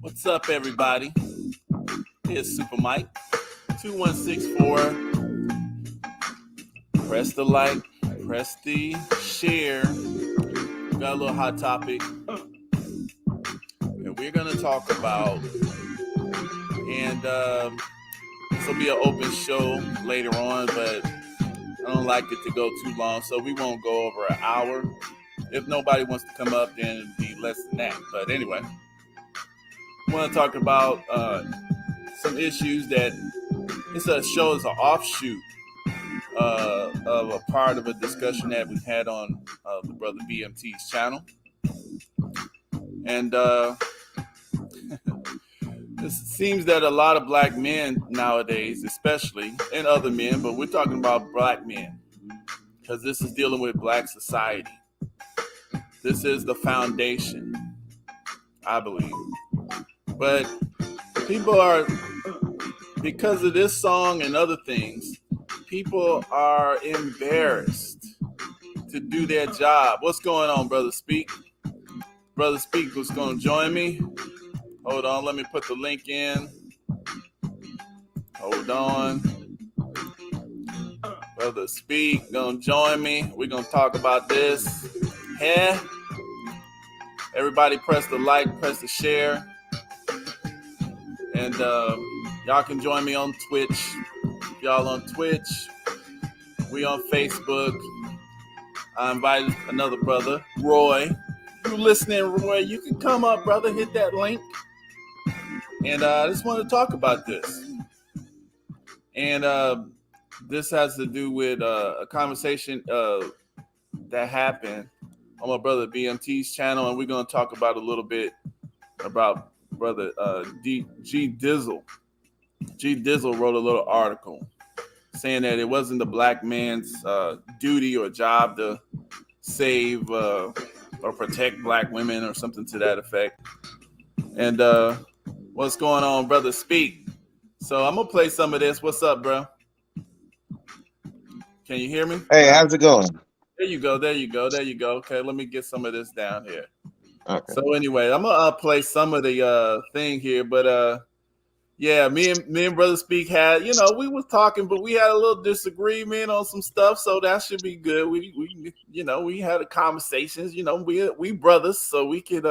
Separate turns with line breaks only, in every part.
What's up, everybody? Here's Super Mike. 2164. Press the like, press the share. Got a little hot topic. And we're going to talk about, and this will be an open show later on, but I don't like it to go too long, so we won't go over an hour. If nobody wants to come up, then it'll be less than that. But anyway, I want to talk about some issues that it's a show is an offshoot of a part of a discussion that we had on the brother BMT's channel. And it seems that a lot of black men nowadays, especially, and other men, but we're talking about black men, because this is dealing with black society. This is the foundation, I believe. But people are, because of this song and other things, people are embarrassed to do their job. What's going on, Brother Speak? Brother Speak was going to join me. Hold on, let me put the link in. Hold on. Brother Speak gonna join me. We're gonna talk about this. Hey, everybody press the like, press the share. And y'all can join me on Twitch. If y'all on Twitch, we on Facebook. I invited another brother, Roy. If you listening, Roy, you can come up, brother. Hit that link. And I just want to talk about this. And this has to do with a conversation that happened on my brother BMT's channel. And we're going to talk about a little bit about brother G Dizzle. G Dizzle wrote a little article saying that it wasn't the black man's duty or job to save or protect black women or something to that effect. And what's going on, Brother Speak? So I'm going to play some of this. What's up, bro? Can you hear me?
Hey, how's it going?
There you go. There you go. There you go. Okay, let me get some of this down here.
Okay.
So anyway, I'm going to play some of the thing here. But yeah, me and Brother Speak had, we was talking, but we had a little disagreement on some stuff. So that should be good. We had a conversations, we brothers, so we could,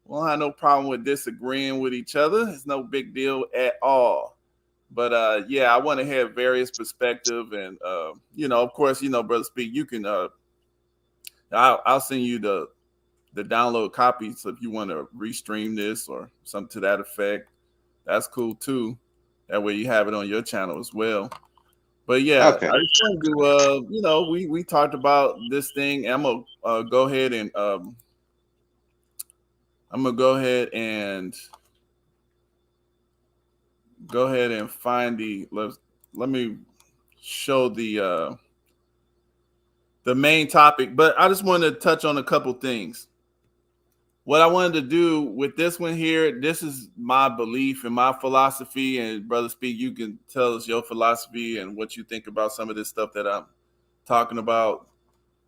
we don't have no problem with disagreeing with each other. It's no big deal at all. But yeah, I want to have various perspective, and of course, Brother Speak, you can. I'll send you the download copy, so if you want to restream this or something to that effect, that's cool too. That way you have it on your channel as well. But yeah, okay. I just want to, we talked about this thing. I'm gonna go ahead and. I'm gonna go ahead and find the. Let me show the main topic, but I just wanted to touch on a couple things. What I wanted to do with this one here, this is my belief and my philosophy. And Brother Speak, you can tell us your philosophy and what you think about some of this stuff that I'm talking about.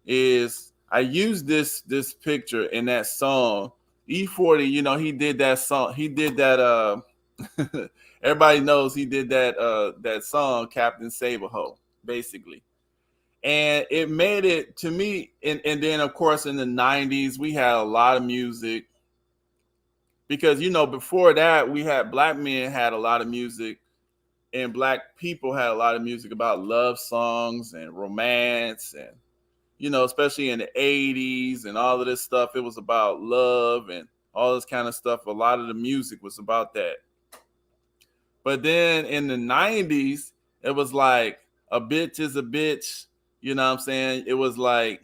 Is I use this picture in that song. E40, he did that song. He did that. Everybody knows he did that song, Captain Saberho, basically. And it made it to me. And then, of course, in the 90s, we had a lot of music. Because, before that, we had black men had a lot of music. And black people had a lot of music about love songs and romance and, especially in the 80s and all of this stuff, it was about love and all this kind of stuff. A lot of the music was about that. But then in the 90s, it was like a bitch is a bitch. You know what I'm saying? It was like,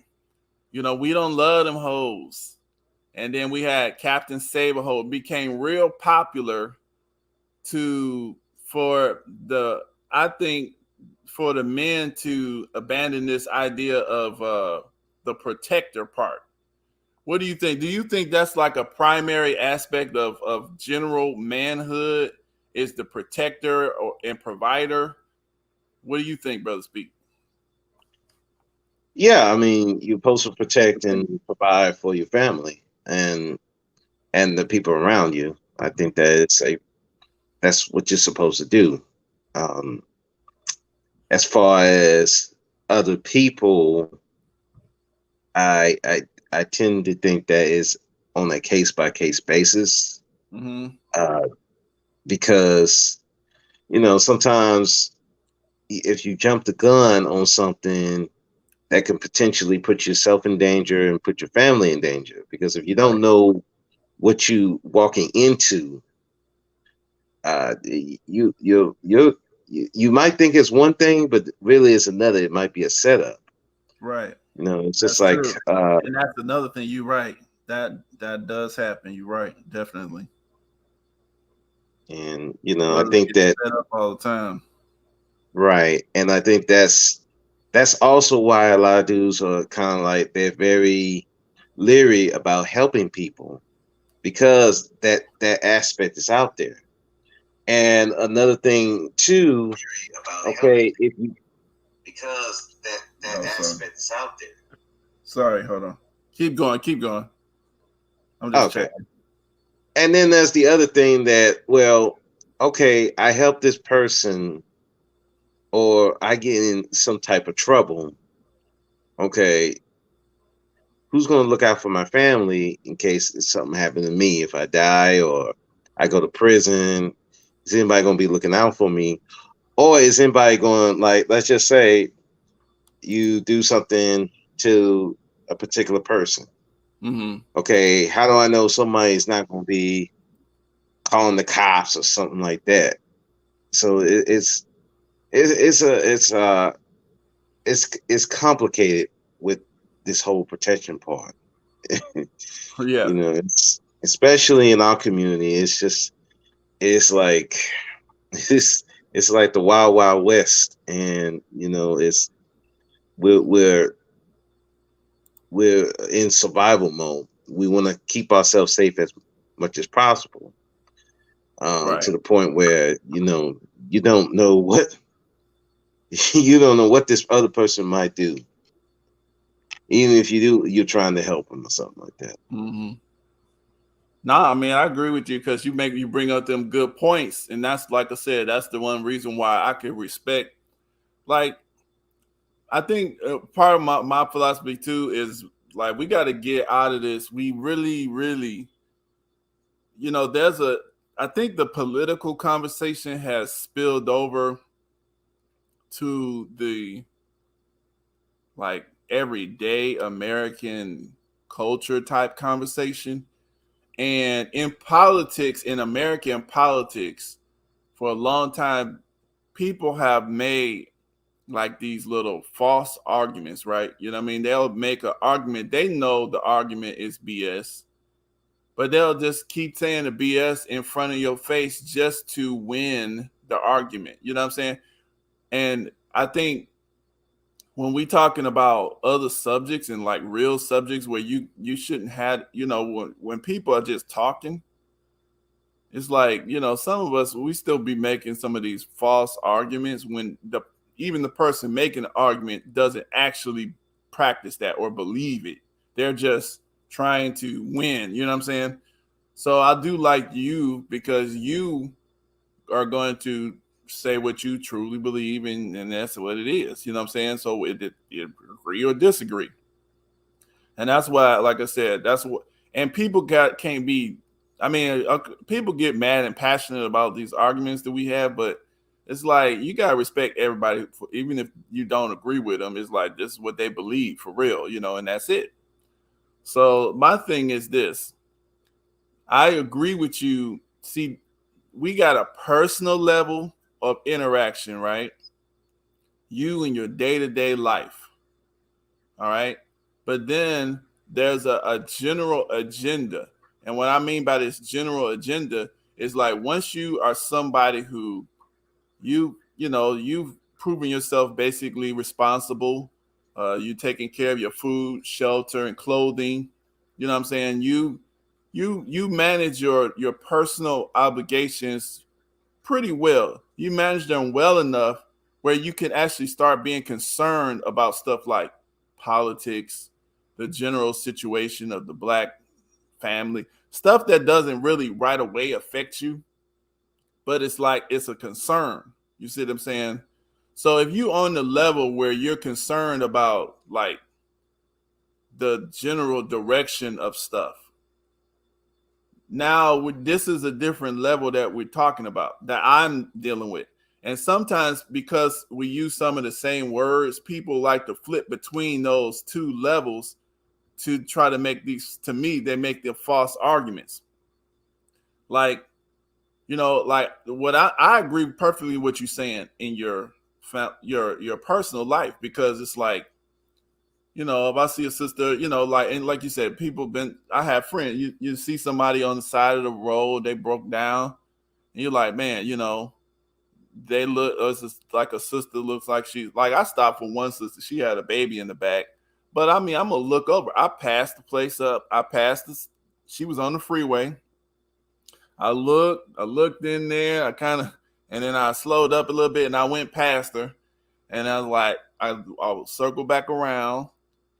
we don't love them hoes. And then we had Captain Saberho. It became real popular for the men to abandon this idea of the protector part. What do you think? Do you think that's like a primary aspect of general manhood, is the protector and provider? What do you think, Brother Speak?
Yeah, I mean, you're supposed to protect and provide for your family and the people around you. I think that's what you're supposed to do. Um, as far as other people, I I I tend to think that is on a case by case basis,
Mm-hmm.
uh, because sometimes if you jump the gun on something, that can potentially put yourself in danger and put your family in danger. Because if you don't
Right.
know what you walking into, you might think it's one thing, but really it's another. It might be a setup.
Right.
It's just
That's
like,
true. And that's another thing. You're right. That does happen. You're right. Definitely.
and I
Brothers
think
get
that,
set up all the time.
right, and I think that's also why a lot of dudes are kind of like they're very leery about helping people because that aspect is out there. And another thing too, okay, if you because that
Oh, sorry.
aspect is out there.
Sorry. Hold on. Keep going. Keep going. I'm just
Okay.
checking.
And then there's the other thing that, well, okay, I help this person or I get in some type of trouble. Okay, who's going to look out for my family in case something happened to me if I die or I go to prison? Is anybody going to be looking out for me? Or is anybody going, like, let's just say you do something to a particular person?
Mm-hmm.
Okay, how do I know somebody's not going to be calling the cops or something like that? So it's complicated with this whole protection part.
Yeah.
It's especially in our community. It's like it's like the wild wild west, and we're we're we're in survival mode. We want to keep ourselves safe as much as possible,
Right.
to the point where you don't know what you don't know what this other person might do. Even if you do, you're trying to help them or something like that.
Mm-hmm. Nah, I mean, I agree with you because you bring up them good points, and that's like I said, that's the one reason why I could respect. Like, I think part of my philosophy too is like we got to get out of this. We really, really, there's a. I think the political conversation has spilled over to the like everyday American culture type conversation. And in politics, in American politics, for a long time, people have made like these little false arguments, right? You know what I mean? They'll make an argument. They know the argument is BS, but they'll just keep saying the BS in front of your face just to win the argument. You know what I'm saying? And I think when we talking about other subjects and like real subjects where you shouldn't have, when people are just talking, it's like, some of us we still be making some of these false arguments when the even the person making the argument doesn't actually practice that or believe it. They're just trying to win, you know what I'm saying? So I do like you because you are going to say what you truly believe in, and that's what it is. You know what I'm saying? So it agree or disagree, and that's why, like I said, that's what. And people can't be. I mean, people get mad and passionate about these arguments that we have, but it's like you gotta respect everybody, even if you don't agree with them. It's like this is what they believe for real, and that's it. So my thing is this: I agree with you. See, we got a personal level of interaction, right? You in your day to day life, all right? But then there's a general agenda. And what I mean by this general agenda is like once you are somebody who you've proven yourself basically responsible, you taking care of your food, shelter, and clothing. You know what I'm saying? You manage your personal obligations pretty well. You manage them well enough where you can actually start being concerned about stuff like politics, the general situation of the black family, stuff that doesn't really right away affect you, but it's like it's a concern. You see what I'm saying? So if you on the level where you're concerned about like the general direction of stuff, now this is a different level that we're talking about that I'm dealing with. And sometimes because we use some of the same words, people like to flip between those two levels to try to make these, to me, they make the false arguments. Like, like what I agree perfectly with you saying in your personal life, because it's like, if I see a sister, like, and like you said, I have friends, you see somebody on the side of the road, they broke down, and you're like, man, they look, it's just like a sister looks like she's like, I stopped for one sister, she had a baby in the back, but I mean, I'm gonna look over, I passed the place up, she was on the freeway, I looked in there, and then I slowed up a little bit and I went past her, and I was like, I will circle back around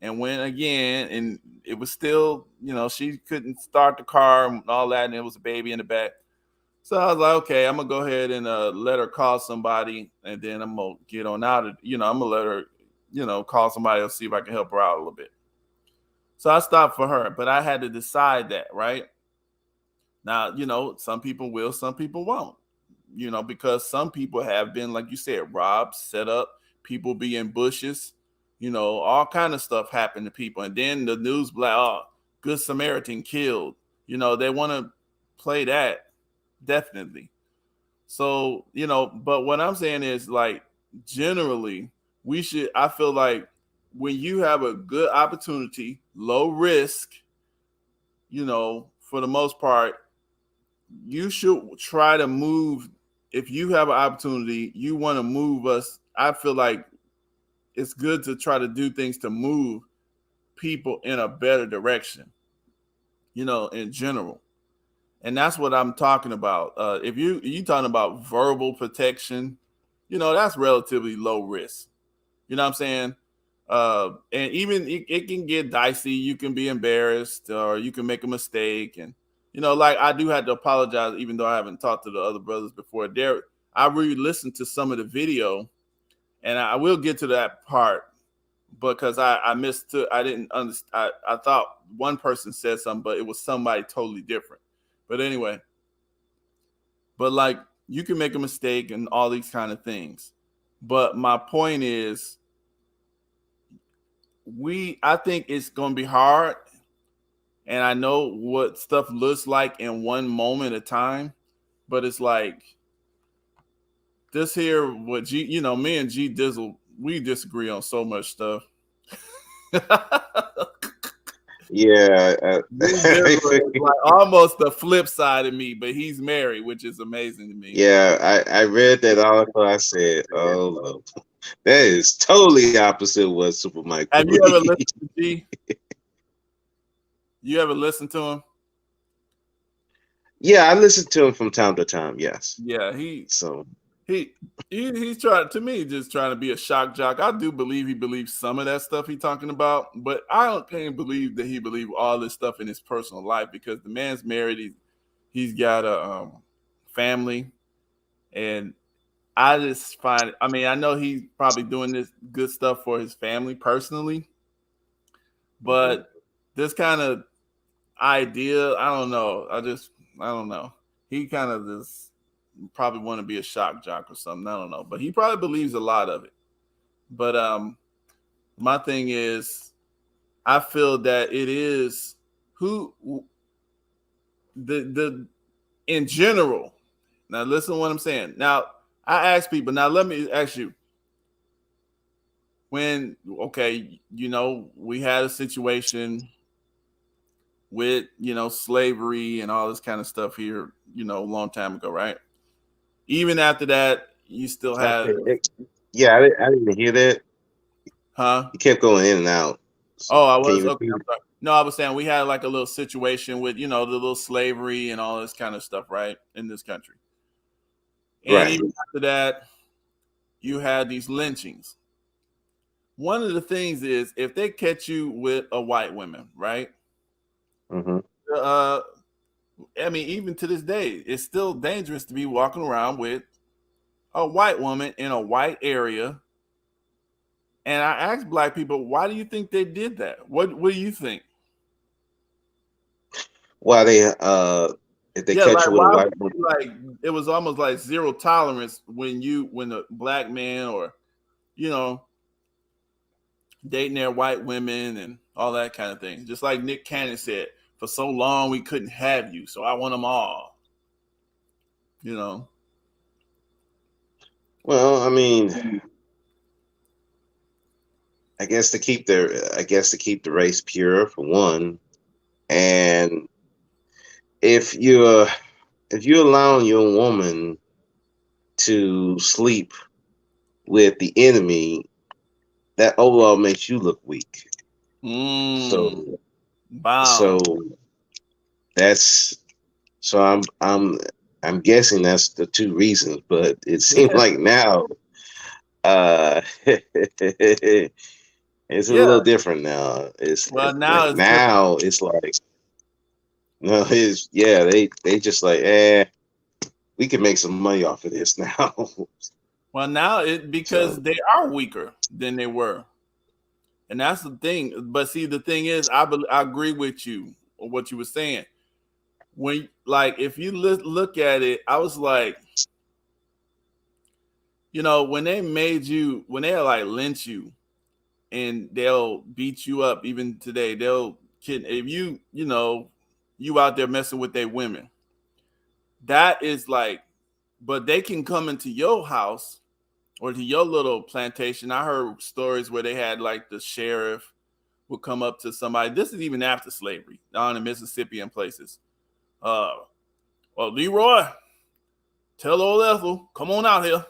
and went again, and it was still, she couldn't start the car and all that, and it was a baby in the back. So I was like, okay, I'm gonna go ahead and let her call somebody, and then I'm gonna get on out of, I'm gonna let her, call somebody else, see if I can help her out a little bit. So I stopped for her, but I had to decide that, right? Now, some people will, some people won't, because some people have been, like you said, robbed, set up, people be in bushes, all kind of stuff happen to people. And then the news, Good Samaritan killed, they want to play that, definitely. So, but what I'm saying is, like, generally, I feel like when you have a good opportunity, low risk, for the most part, you should try to move. If you have an opportunity, you want to move us. I feel like it's good to try to do things to move people in a better direction, in general. And that's what I'm talking about. If you talking about verbal protection, that's relatively low risk. You know what I'm saying? And even it can get dicey. You can be embarrassed, or you can make a mistake, and like I do have to apologize, even though I haven't talked to the other brothers before. I really listened to some of the video, and I will get to that part because I missed. I didn't understand. I thought one person said something, but it was somebody totally different. But anyway, but like you can make a mistake and all these kind of things. But my point is, I think it's going to be hard, and I know what stuff looks like in one moment of time, but it's like this here, what me and G Dizzle, we disagree on so much stuff.
Yeah,
G Dizzle is like almost the flip side of me, but he's married, which is amazing to me.
yeah. I read that article. I said, "Oh, Lord. That is totally opposite of what Super Mike
Have you ever
believes."
listened to G? You ever listen to him?
Yeah, I listen to him from time to time. Yes.
Yeah,
So
he's trying, to me, just trying to be a shock jock. I do believe he believes some of that stuff he's talking about, but can't believe that he believed all this stuff in his personal life, because the man's married. He's got a family, and I just find. I mean, I know he's probably doing this good stuff for his family personally,
mhm.
but this kind of idea, I don't know. I don't know. He kind of just probably want to be a shock jock or something. I don't know, but he probably believes a lot of it. But my thing is, I feel that it is who the in general. Now listen to what I'm saying. Now I ask people. Now let me ask you. When we had a situation with slavery and all this kind of stuff here, a long time ago, right? Even after that, you still had,
Okay. Yeah, I didn't hear that.
huh?
He kept going in and out. So
Oh, I
can
was
you
okay.
repeat
I'm
it?
sorry. No, I was saying we had like a little situation with the little slavery and all this kind of stuff, right, in this country. And
Right.
even after that, you had these lynchings. one of the things is if they catch you with a white woman, right?
Mm-hmm.
Uh, I mean, even to this day, it's still dangerous to be walking around with a white woman in a white area. And I asked black people, why do you think they did that? What do you think?
Why they if they
Yeah,
catch
like
you with a
why
white
would
woman?
you, like it was almost like zero tolerance when a black man or you know dating their white women and all that kind of thing. Just like Nick Cannon said, for so long we couldn't have you, so I want them all. You know.
Well, I mean, I guess to keep the race pure for one, and if you're if you're allowing your woman to sleep with the enemy, that overall makes you look weak.
Mm,
So
wow.
so that's so I'm guessing that's the two reasons, but it seems like now it's a
Yeah.
little different now.
Well,
It's
now
like
it's different.
now it's like no, it's yeah, they just like we can make some money off of this now.
Well, now it
So
because they are weaker than they were, and that's the thing. But see, the thing is, I agree with you on what you were saying. When like if you look at it, I was like, when they made you, when they like lynch you and they'll beat you up, even today, they'll kid if you out there messing with their women. That is like, but they can come into your house or to your little plantation. I heard stories where they had like the sheriff would come up to somebody. This is even after slavery down in Mississippi and places. Uh, well, Leroy, tell old Ethel, come on out here.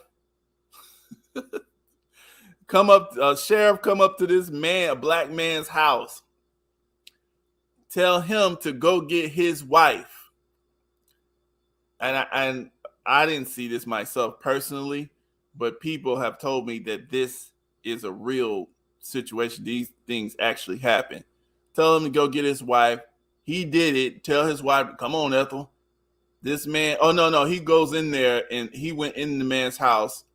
Come up, sheriff, come up to this man, a black man's house. Tell him to go get his wife. And I didn't see this myself personally, but people have told me that this is a real situation. These things actually happen. Tell him to go get his wife. He did it. Tell his wife, come on, Ethel. This man, oh no, he goes in there and he went in the man's house,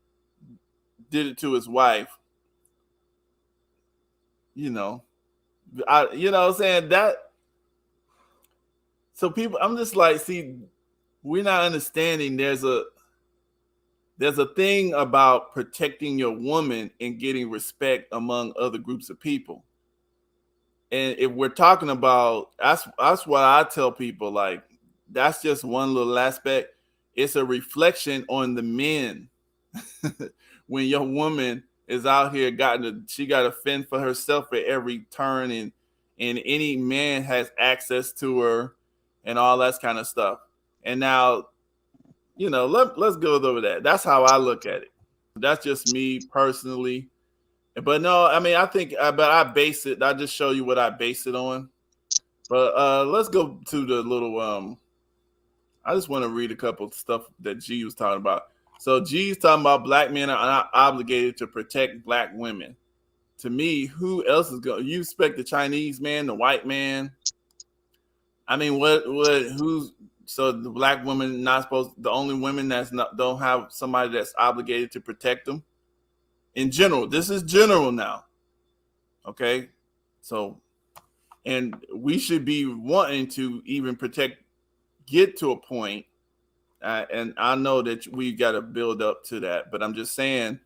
did it to his wife. You know, you know what I'm saying? That so people, I'm just like, see, we're not understanding there's a thing about protecting your woman and getting respect among other groups of people. And if we're talking about that's what I tell people, like that's just one little aspect. It's a reflection on the men. When your woman is out here she got to fend for herself at every turn, and any man has access to her and all that kind of stuff. And now, let's go over that. That's how I look at it. That's just me personally. But no, I mean, I think, but I base it. I just show you what I base it on. But let's go to the little. I just want to read a couple of stuff that G was talking about. So G's talking about black men are not obligated to protect black women. To me, who else is going? You expect the Chinese man, the white man? I mean, who's so the black woman not supposed? The only women that's not don't have somebody that's obligated to protect them in general. This is general now. Okay, so and we should be wanting to even get to a point. And I know that we got to build up to that, but I'm just saying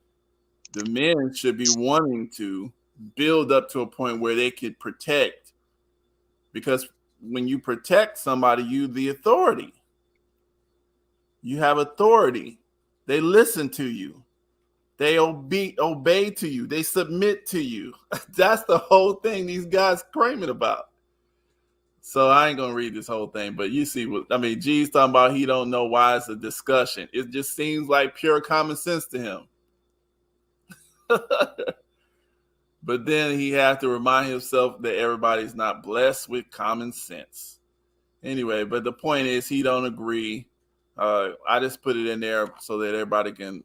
the men should be wanting to build up to a point where they could protect, because when you protect somebody, you the authority. You have authority. They listen to you. They obey to you. They submit to you. That's the whole thing these guys claiming about. So I ain't gonna read this whole thing, but you see what I mean. G's talking about he don't know why it's a discussion. It just seems like pure common sense to him. But then he has to remind himself that everybody's not blessed with common sense. Anyway, but the point is he don't agree. I just put it in there so that everybody can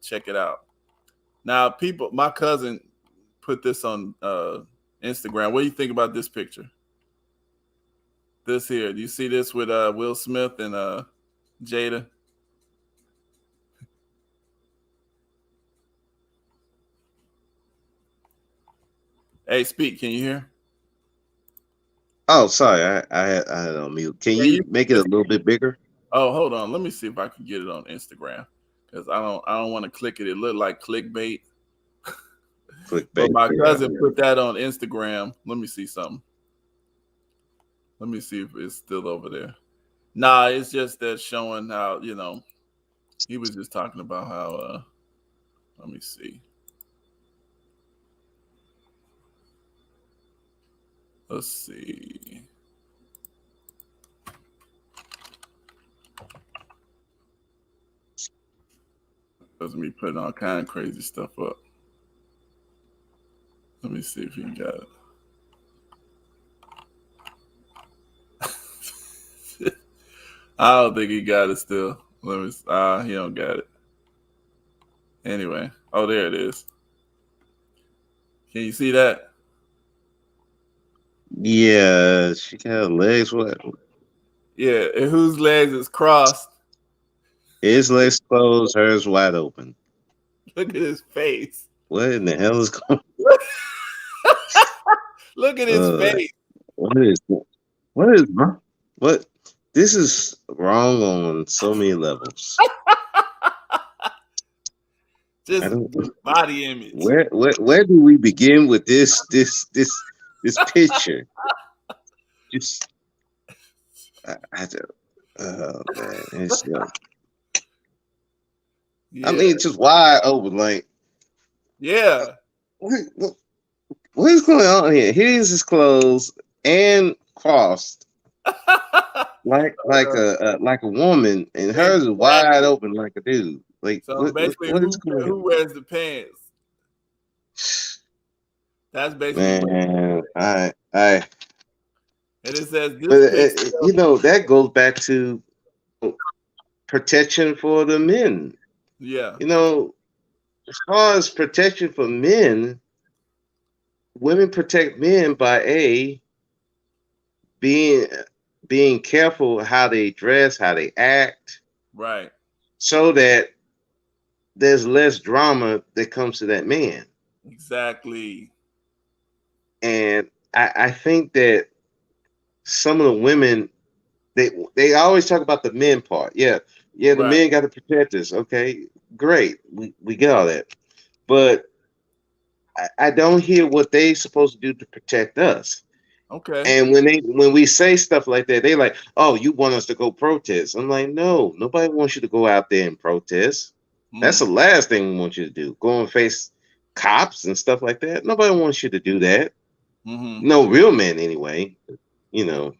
check it out. Now, my cousin put this on Instagram. What do you think about this picture? This here. Do you see this with Will Smith and Jada? Hey, speak. Can you hear?
Oh, sorry, I had it on mute. Can
Yeah,
you make it a little bit bigger?
Oh, hold on. Let me see if I can get it on Instagram because I don't want to click it. It looked like clickbait. But
Clickbait.
my
Yeah.
cousin put that on Instagram. Let me see something. Let me see if it's still over there. Nah, it's just that showing how, he was just talking about how let me see. Let's see. That's me putting all kind of crazy stuff up. Let me see if he got it. I don't think he got it still. Let me. He don't got it. Anyway, oh, there it is. Can you see that?
Yeah, she got her legs. What?
Yeah, and whose legs is crossed?
His legs closed, hers wide open.
Look at his face.
What in the hell is going?
Look at his face.
What is wrong? What? This is wrong on so many levels. I
Just
don't.
body image.
Where do we begin with this picture? Just I don't. Oh man, it's
Yeah.
I mean, it's just wide open. Like,
Yeah.
what is going on here? His is closed and crossed, like a woman, and hers is wide
Exactly.
open like a dude. Like,
So basically,
what is going
who
on?
wears the pants? That's basically what it
Man,
is.
I.
And it says
But
this picture.
that goes back to protection for the men.
Yeah.
As far as protection for men, women protect men by being being careful how they dress, how they act,
Right.
so that there's less drama that comes to that man.
Exactly.
And I think that some of the women they always talk about the men part. Yeah, yeah, the
Right.
men got to protect us. Okay, great, we get all that, but I don't hear what they supposed to do to protect us.
Okay.
And when we say stuff like that, they like, oh, you want us to go protest? I'm like, no, nobody wants you to go out there and protest. That's the
Mm.
last thing we want you to do. Go and face cops and stuff like that. Nobody wants you to do that.
Mm-hmm.
No real men, anyway. You know,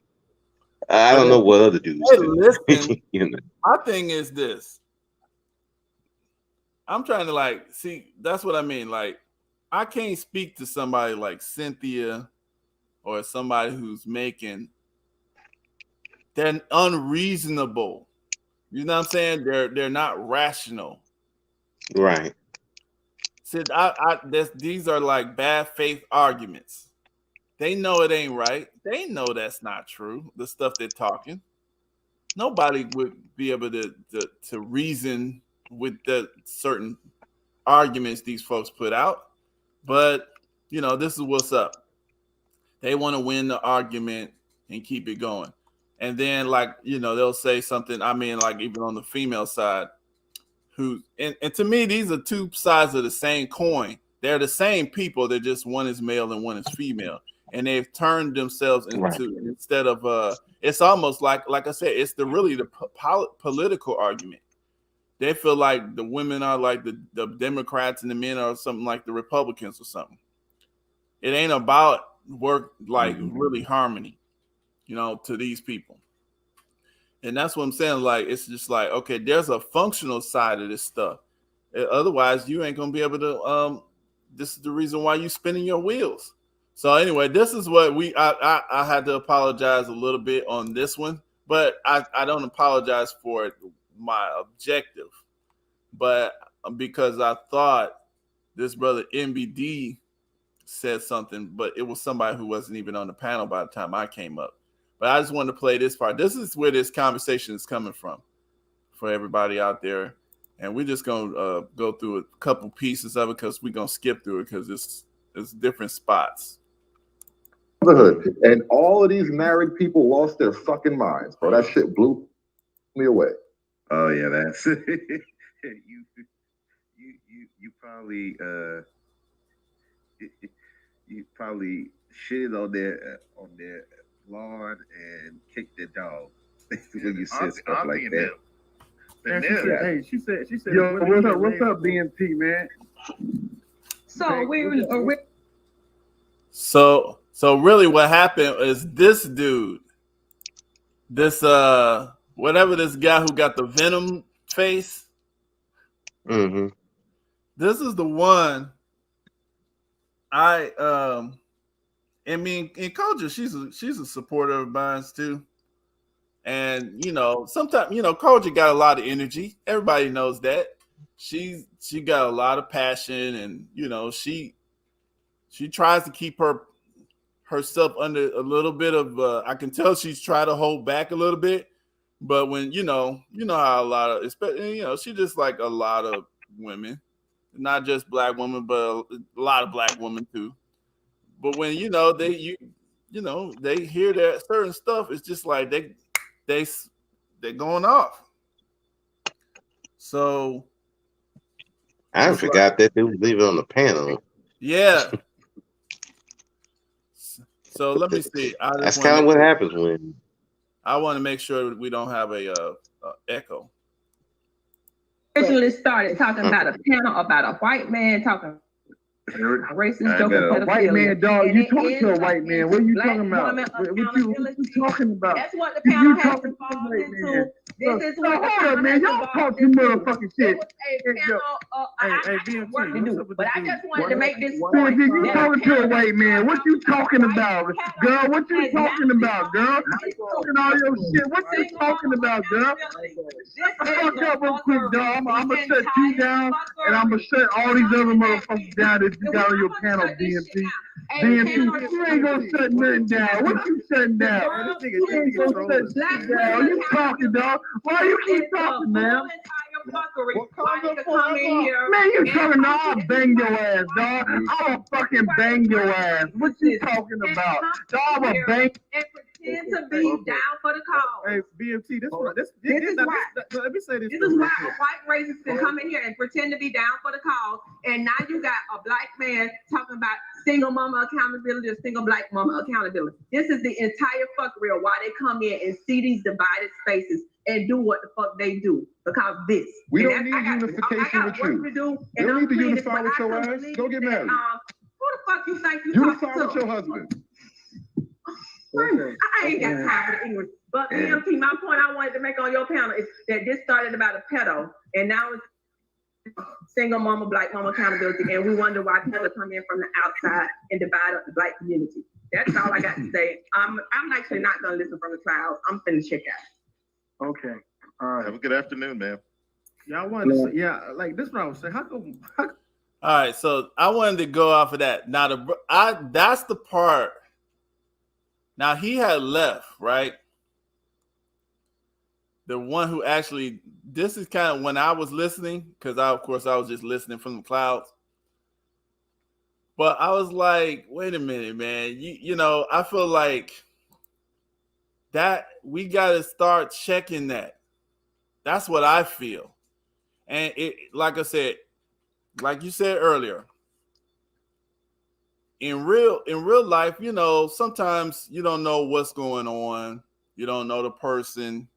I
But
don't know what other dudes
hey,
do.
listen,
you know,
my thing is this. I'm trying to see, that's what I mean. Like, I can't speak to somebody like Cynthia or somebody who's making, they're unreasonable. You know what I'm saying? They're not rational.
right?
Sid, these are like bad faith arguments. They know it ain't right. They know that's not true. The stuff they're talking. Nobody would be able to reason with the certain arguments these folks put out. But this is what's up. They want to win the argument and keep it going. And then they'll say something. I mean, like even on the female side, and to me, these are two sides of the same coin. They're the same people. They're just one is male and one is female. And they've turned themselves
Right.
into, instead of it's almost like I said, it's the political argument. They feel like the women are like the Democrats and the men are something like the Republicans or something. It ain't about work like
Mhm.
really harmony, to these people. And that's what I'm saying. Like, it's just like, okay, there's a functional side of this stuff. Otherwise, you ain't gonna be able to. This is the reason why you spinning your wheels. So anyway, this is what I had to apologize a little bit on this one, but I don't apologize for my objective, but because I thought this brother MBD said something, but it was somebody who wasn't even on the panel by the time I came up. But I just wanted to play this part. This is where this conversation is coming from for everybody out there. And we're just going to go through a couple pieces of it because we're going to skip through it because it's different spots.
And all of these married people lost their fucking minds, bro. That shit blew me away.
Oh yeah, that's you probably you probably shitted on their lawn and kicked their dog when you said stuff like that.
She said,
yo, what's up, BMT, man?
So really what happened is this dude, this whatever this guy who got the venom face, this is the one I mean in culture she's a supporter of mine too. And sometimes culture got a lot of energy. Everybody knows that. She got a lot of passion, and she tries to keep herself under a little bit of I can tell she's trying to hold back a little bit. But when you know how a lot of, especially she just like a lot of women, not just black women, but a lot of black women too. But when they hear that certain stuff, it's just like they're going off. So
I forgot that they was leaving on the panel.
Yeah. So let me see.
That's kind of what happens when
I want to make sure we don't have a echo.
Originally started talking about a panel about a white man talking racist joke.
A white man, dog. You talking to a white man? What are you talking about? What you talking about?
That's what the panel has evolved into. This is what the panel
man. Y'all talk too motherfucking shit.
But I just wanted to make this point.
You talking to a white man? What you talking about, girl? What you talking about, girl? You talking all your shit? What you talking about, girl? Fuck up real quick, dog. I'm gonna shut you down, and I'm gonna shut all these other motherfuckers down that you got on your panel, BMT. BMT, you ain't gonna shut nothing down. What you shutting down? You ain't gonna shut shit down. You talking, dog? Why you keep talking, man? Man, you talking, dog? I'll bang your ass, dog. I'll fucking bang your ass. What you talking about? Dog, I'ma bang.
And to be down for the cause.
Hey, BMT, this is why. Let me say this.
This is why a white racist can come in here and pretend to be down for the cause, and now you got a black man talking about single mama accountability or single black mama accountability. This is the entire fuck real why they come in and see these divided spaces and do what the fuck they do because this.
We don't need unification with you. We don't need to unify with your ass. Don't get married.
Who the fuck you think you
unify
talking to?
with your husband.
I ain't got time for the English. But BMT, my point I wanted to make on your panel is that this started about a pedo, and now it's single mama, black mama accountability, and we wonder why people come in from the outside and divide up the black community. That's all I got to say. I'm actually not gonna listen from the clouds. I'm finna check out.
Okay. All right.
Have a good afternoon, man.
Y'all wanted to say, like this is what I was saying. How come?
All right, so I wanted to go off of that. Now that's the part. Now he had left, right? The one who actually, this is kind of when I was listening, because of course I was just listening from the clouds. But I was like, wait a minute, man. You know, I feel like that we got to start checking that. That's what I feel. And it, like I said, like you said earlier, in real life, you know, sometimes you don't know what's going on. You don't know the person,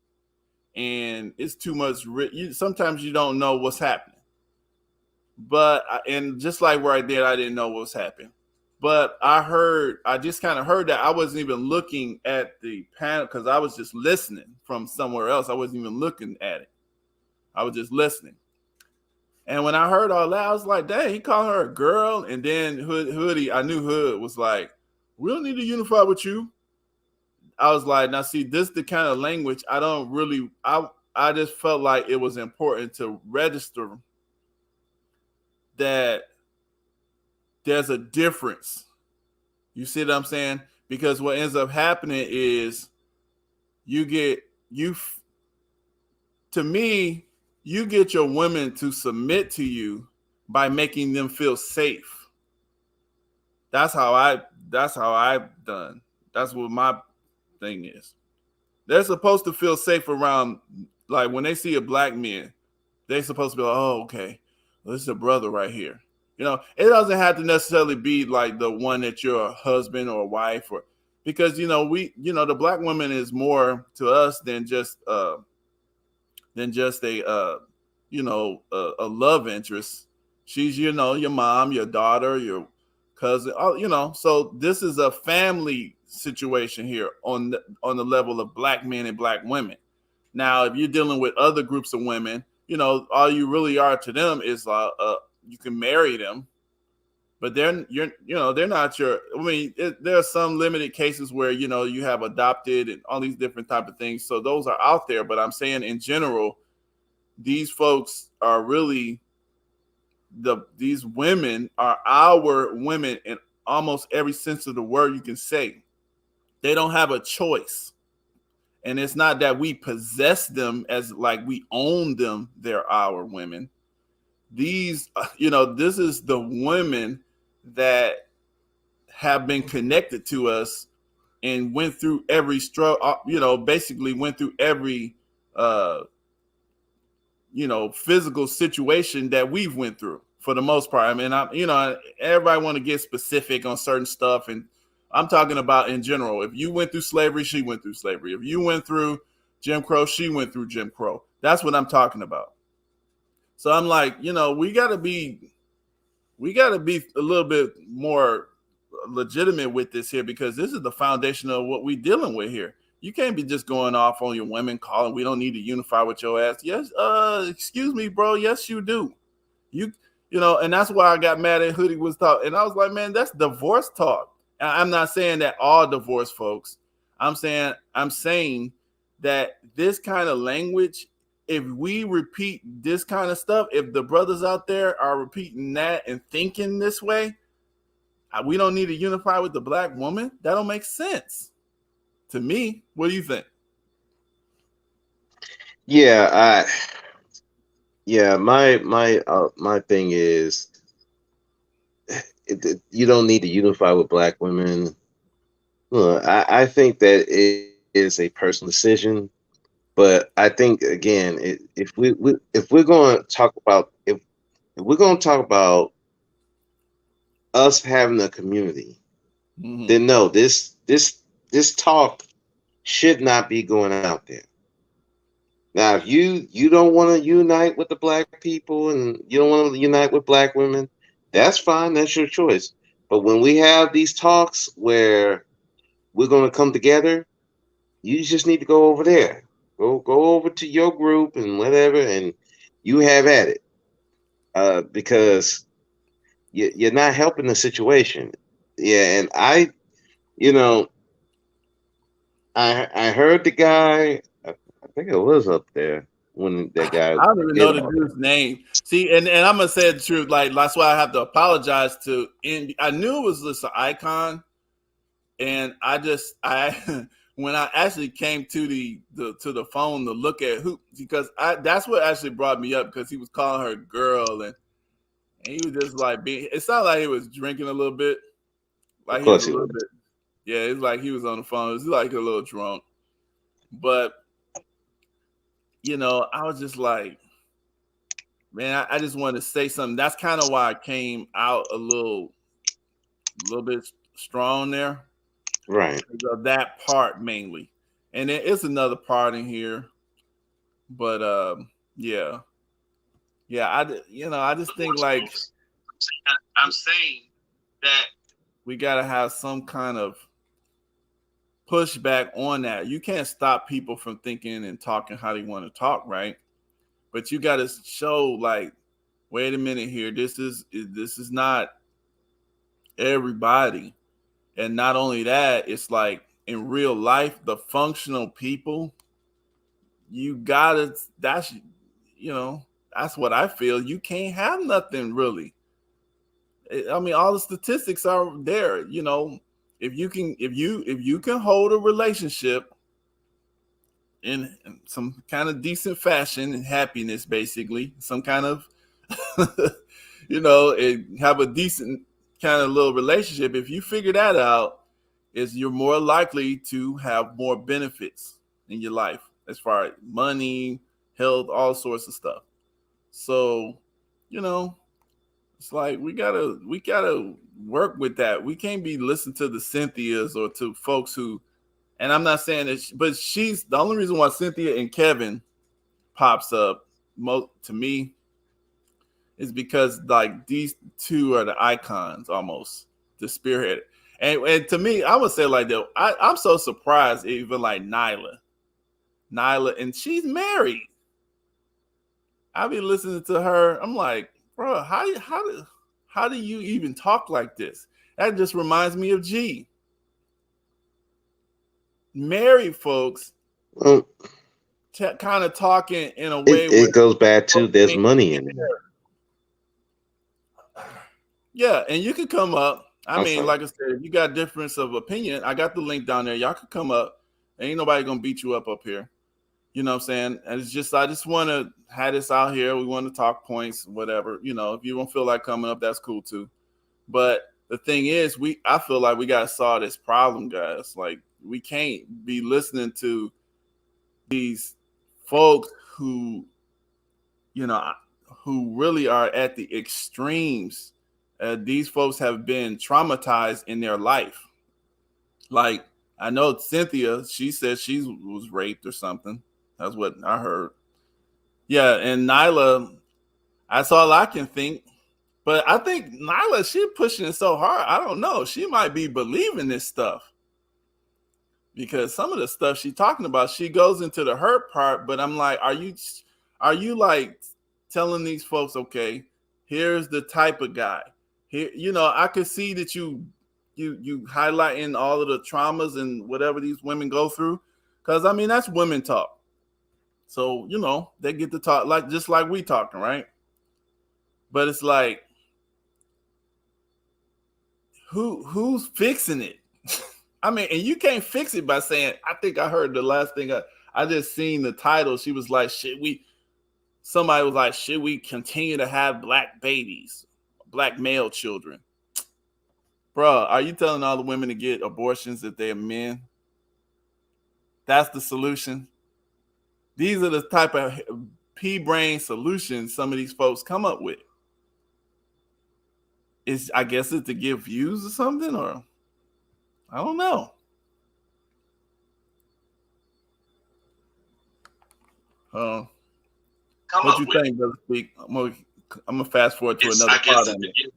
and it's too much. Sometimes you don't know what's happening. But and just like where I didn't know what was happening. But I just kind of heard that. I wasn't even looking at the panel because I was just listening from somewhere else. I wasn't even looking at it. I was just listening. And when I heard all that, I was like, dang, he called her a girl. And then Hoodie, I knew Hood was like, we don't need to unify with you. I was like, now see, this is the kind of language I don't really, I just felt like it was important to register that there's a difference. You see what I'm saying? Because what ends up happening is to me, you get your women to submit to you by making them feel safe. That's how I've done. That's what my thing is. They're supposed to feel safe around, like when they see a black man, they're supposed to be like, oh, okay, well, this is a brother right here. You know, it doesn't have to necessarily be like the one that you're a husband or a wife, or because the black woman is more to us than just a a love interest. She's your mom, your daughter, your cousin. So this is a family situation here on the level of black men and black women. Now, if you're dealing with other groups of women, all you really are to them is you can marry them, but they're not your. I mean, there are some limited cases where you have adopted and all these different type of things. So those are out there, but I'm saying in general, these folks are really these women are our women in almost every sense of the word you can say. They don't have a choice. And it's not that we possess them as like we own them. They're our women. These, this is the women that have been connected to us and went through every struggle, basically went through every, physical situation that we've went through for the most part. I mean, everybody want to get specific on certain stuff, and I'm talking about in general. If you went through slavery, she went through slavery. If you went through Jim Crow, she went through Jim Crow. That's what I'm talking about. So I'm like, we got to be a little bit more legitimate with this here, because this is the foundation of what we're dealing with here. You can't be just going off on your women calling. We don't need to unify with your ass. Yes, excuse me, bro. Yes, you do. And that's why I got mad at Hoodie was talking. And I was like, man, that's divorce talk. And I'm not saying that all divorce folks. I'm saying that this kind of language, if we repeat this kind of stuff, if the brothers out there are repeating that and thinking this way, we don't need to unify with the black woman. That don't make sense to me. What do you think?
Yeah, my thing is, you don't need to unify with black women. I think that it is a personal decision, but I think again, if we're going to talk about if we're going to talk about us having a community, then no, this talk should not be going out there. Now, if you don't want to unite with the black people and you don't want to unite with black women, that's fine. That's your choice. But when we have these talks where we're going to come together, you just need to go over there. Go over to your group and whatever, and you have at it. Because you're not helping the situation. Yeah, and I heard the guy. I think it was up there when that guy.
I don't even know the dude's name. See, and I'm gonna say the truth. Like that's why I have to apologize to Indy. I knew it was this icon, and I when I actually came to the phone to look at who, because that's what actually brought me up, because he was calling her girl, and he was just like being. It sounded like he was drinking a little bit. Like he was a little bit. Yeah, it's like he was on the phone. It was like a little drunk, but. I was just like, man, I just wanted to say something. That's kind of why I came out a little bit strong there.
Right.
Because of that part mainly. And there is another part in here. But yeah. Yeah, I just think like I'm saying that we gotta have some kind of pushback on that. You can't stop people from thinking and talking how they want to talk, right? But you got to show like, wait a minute here. This is not everybody. And not only that, it's like in real life, the functional people, that's what I feel. You can't have nothing really. I mean, all the statistics are there. You know, if you can hold a relationship in some kind of decent fashion and happiness, basically, some kind of, you know, and have a decent kind of little relationship. If you figure that out, is you're more likely to have more benefits in your life as far as money, health, all sorts of stuff. So, you know, it's like we gotta work with that. We can't be listening to the Cynthias or to folks who, and I'm not saying that, but she's the only reason why Cynthia and Kevin pops up to me is because like these two are the icons almost, the spearhead. And to me, I would say like that. I'm so surprised even like Nyla, and she's married. I be listening to her. I'm like, bro, how do you even talk like this? That just reminds me of G. Married folks
Well,
kind of talking in a way where
it goes back to there's money in it.
Yeah, and you can come up. I mean,
sorry.
like I said, if you got difference of opinion, I got the link down there. Y'all can come up. Ain't nobody gonna beat you up here. You know what I'm saying? And it's just, I just want to have this out here. We want to talk points, whatever. You know, if you don't feel like coming up, that's cool too. But the thing is, I feel like we got to solve this problem, guys. Like, we can't be listening to these folks who, you know, who really are at the extremes. These folks have been traumatized in their life. Like, I know Cynthia, she said she was raped or something. That's what I heard. Yeah, and Nyla, that's all I can think. But I think Nyla, she pushing it so hard. I don't know. She might be believing this stuff. Because some of the stuff she's talking about, she goes into the hurt part, but I'm like, are you like telling these folks, okay, here's the type of guy. Here, you know, I could see that you highlighting all of the traumas and whatever these women go through. Because I mean, that's women talk. So, you know, they get to talk like just like we talking, right? But it's like, who's fixing it? I mean, and you can't fix it by saying, I think I heard the last thing I just seen the title. She was like, somebody was like, should we continue to have black babies, black male children? Bruh, are you telling all the women to get abortions if they're men? That's the solution. These are the type of pea-brain solutions some of these folks come up with. I guess it's to give views or something, or I don't know. What you think, Brother Speak? I'm gonna fast forward to another part of it.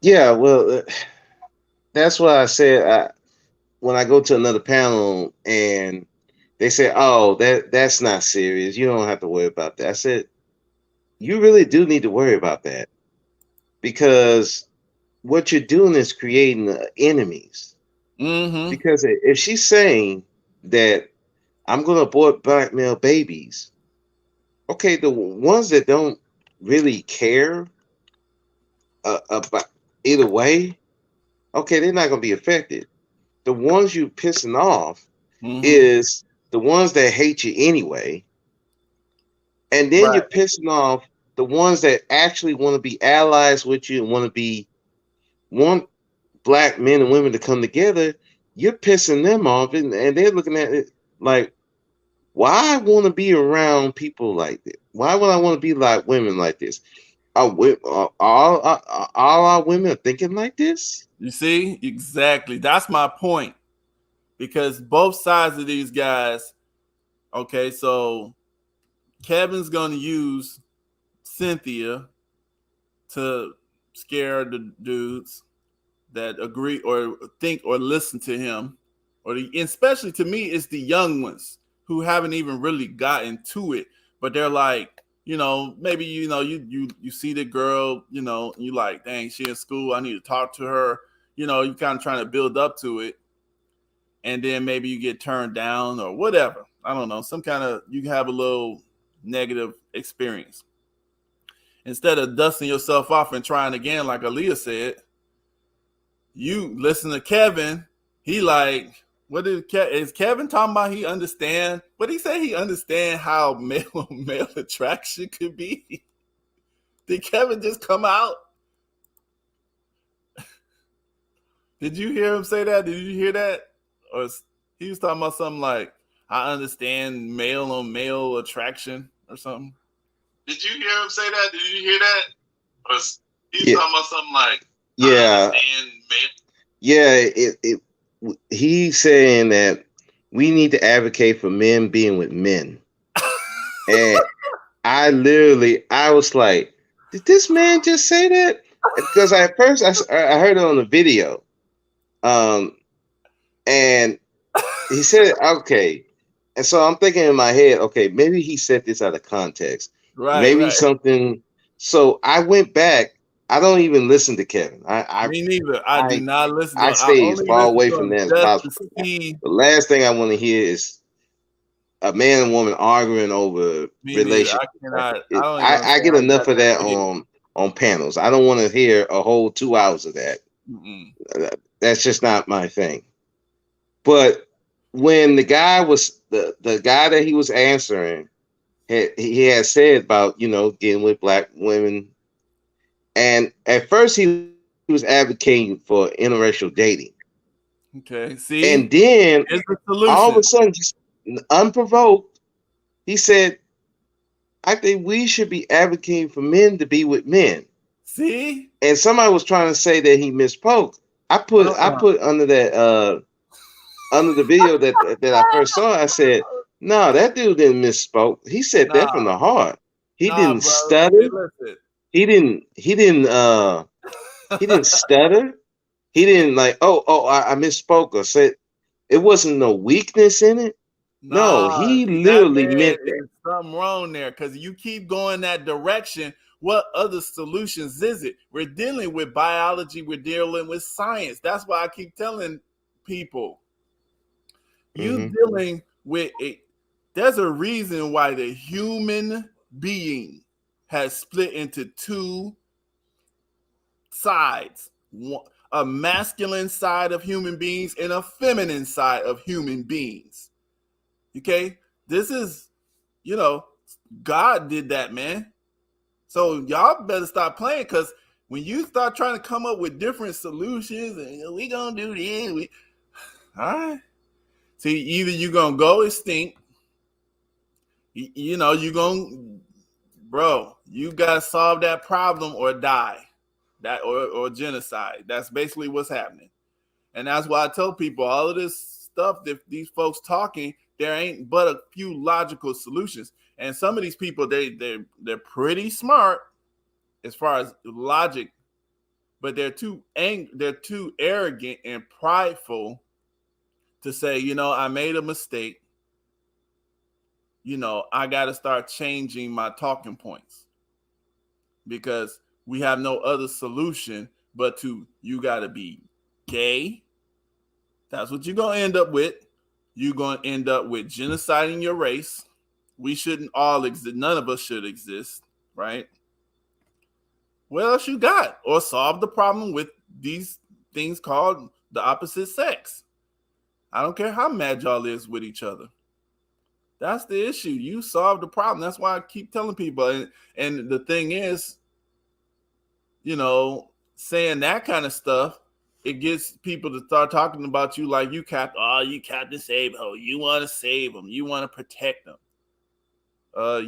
Yeah, well, that's why I said when I go to another panel and they say, "Oh, that's not serious. You don't have to worry about that." I said, "You really do need to worry about that because what you're doing is creating enemies."
Mm-hmm.
Because if she's saying that I'm going to abort black male babies, okay, the ones that don't really care about either way, okay, they're not going to be affected. The ones you pissing off is the ones that hate you anyway. And then you're pissing off the ones that actually want to be allies with you and want black men and women to come together. You're pissing them off, and they're looking at it like, why I want to be around people like this? Why would I want to be like women like this? All our women are thinking like this?
You see? Exactly. That's my point. Because both sides of these guys, okay, so Kevin's going to use Cynthia to scare the dudes that agree or think or listen to him, especially to me, it's the young ones who haven't even really gotten to it, but they're like, you know, maybe you see the girl, you know, and you like, dang, she in school, I need to talk to her. You know, you kind of trying to build up to it, and then maybe you get turned down or whatever. I don't know, some kind of you have a little negative experience. instead of dusting yourself off and trying again, like Aaliyah said, you listen to Kevin. He like, what is Kevin talking about? He understand, but he said he understand how male attraction could be. Did Kevin just come out? Did you hear him say that? Did you hear that? Or he was talking about something like, I understand male on male attraction or something. Did you hear him say that? Did you hear that? Or he was talking about something like,
yeah, he's saying that we need to advocate for men being with men. And I was like, did this man just say that? Because at first I heard it on the video. And he said, okay. And so I'm thinking in my head, okay, maybe he said this out of context. Maybe something. So I went back. I don't even listen to Kevin.
Me neither. I do not listen to
him. I stay as far away from that as possible. The last thing I want to hear is a man and woman arguing over relationships. I get enough of that on panels. I don't want to hear a whole 2 hours of that. That's just not my thing. But when the guy was the guy that he was answering, he had said about, getting with black women. And at first he was advocating for interracial dating.
Okay, see?
And then all of a sudden, just unprovoked, he said, I think we should be advocating for men to be with men.
See?
And somebody was trying to say that he misspoke. I put under that under the video that I first saw, I said, no, that dude didn't misspoke. He said that from the heart. He didn't stutter. He didn't stutter. He didn't like, I misspoke or said it wasn't no weakness in it. No, he literally meant that.
There's something wrong there because you keep going that direction. What other solutions is it? We're dealing with biology. We're dealing with science. That's why I keep telling people, you dealing with it. There's a reason why the human being has split into two sides, a masculine side of human beings and a feminine side of human beings. Okay, this is, God did that, man. So y'all better stop playing, because when you start trying to come up with different solutions and we gonna do this, all right. See, either you gonna go extinct, you gotta solve that problem or die, that or genocide. That's basically what's happening, and that's why I tell people all of this stuff that these folks talking, there ain't but a few logical solutions. And some of these people, they're pretty smart as far as logic, but they're too arrogant and prideful to say, I made a mistake. I got to start changing my talking points because we have no other solution but you got to be gay. That's what you're going to end up with. You're going to end up with genociding your race. We shouldn't all exist. None of us should exist, right? What else you got? Or solve the problem with these things called the opposite sex. I don't care how mad y'all is with each other. That's the issue. You solve the problem. That's why I keep telling people. And the thing is, saying that kind of stuff, it gets people to start talking about you like you Captain Save-Ho. You want to save them. You want to protect them.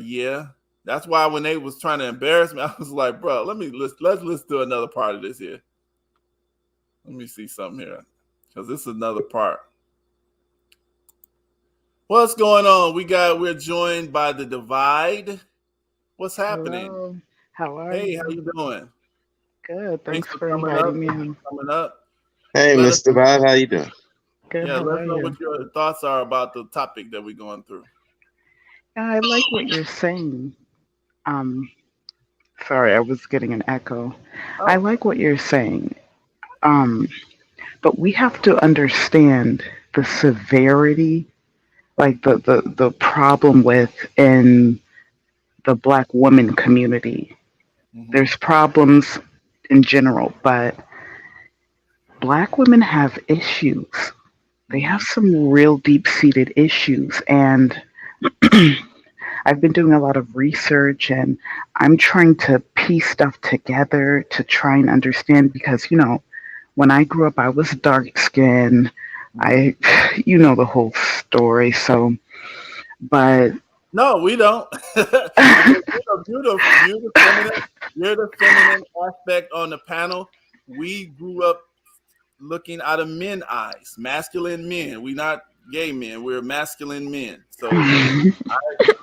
Yeah. That's why when they was trying to embarrass me, I was like, bro, let's listen to another part of this here. Let me see something here, because this is another part. What's going on? We're joined by the Divide. What's happening?
Hello. How are you?
Hey, how you doing?
Good. Thanks for inviting me.
Coming up.
Hey, Mr. Divide, how you doing?
Good.
Yeah, let us know what your thoughts are about the topic that we're going through.
I like what you're saying. Sorry, I was getting an echo. Oh. I like what you're saying. But we have to understand the severity, like the problem within the Black woman community.
Mm-hmm.
There's problems in general, but Black women have issues. They have
Mm-hmm.
some real deep seated issues. And I've been doing a lot of research and I'm trying to piece stuff together to try and understand because, when I grew up, I was dark skinned.
Mm-hmm.
You know the whole story. So, but
No, we don't. You're the feminine aspect on the panel. We grew up looking out of men eyes, masculine men. We not gay men. We're masculine men. So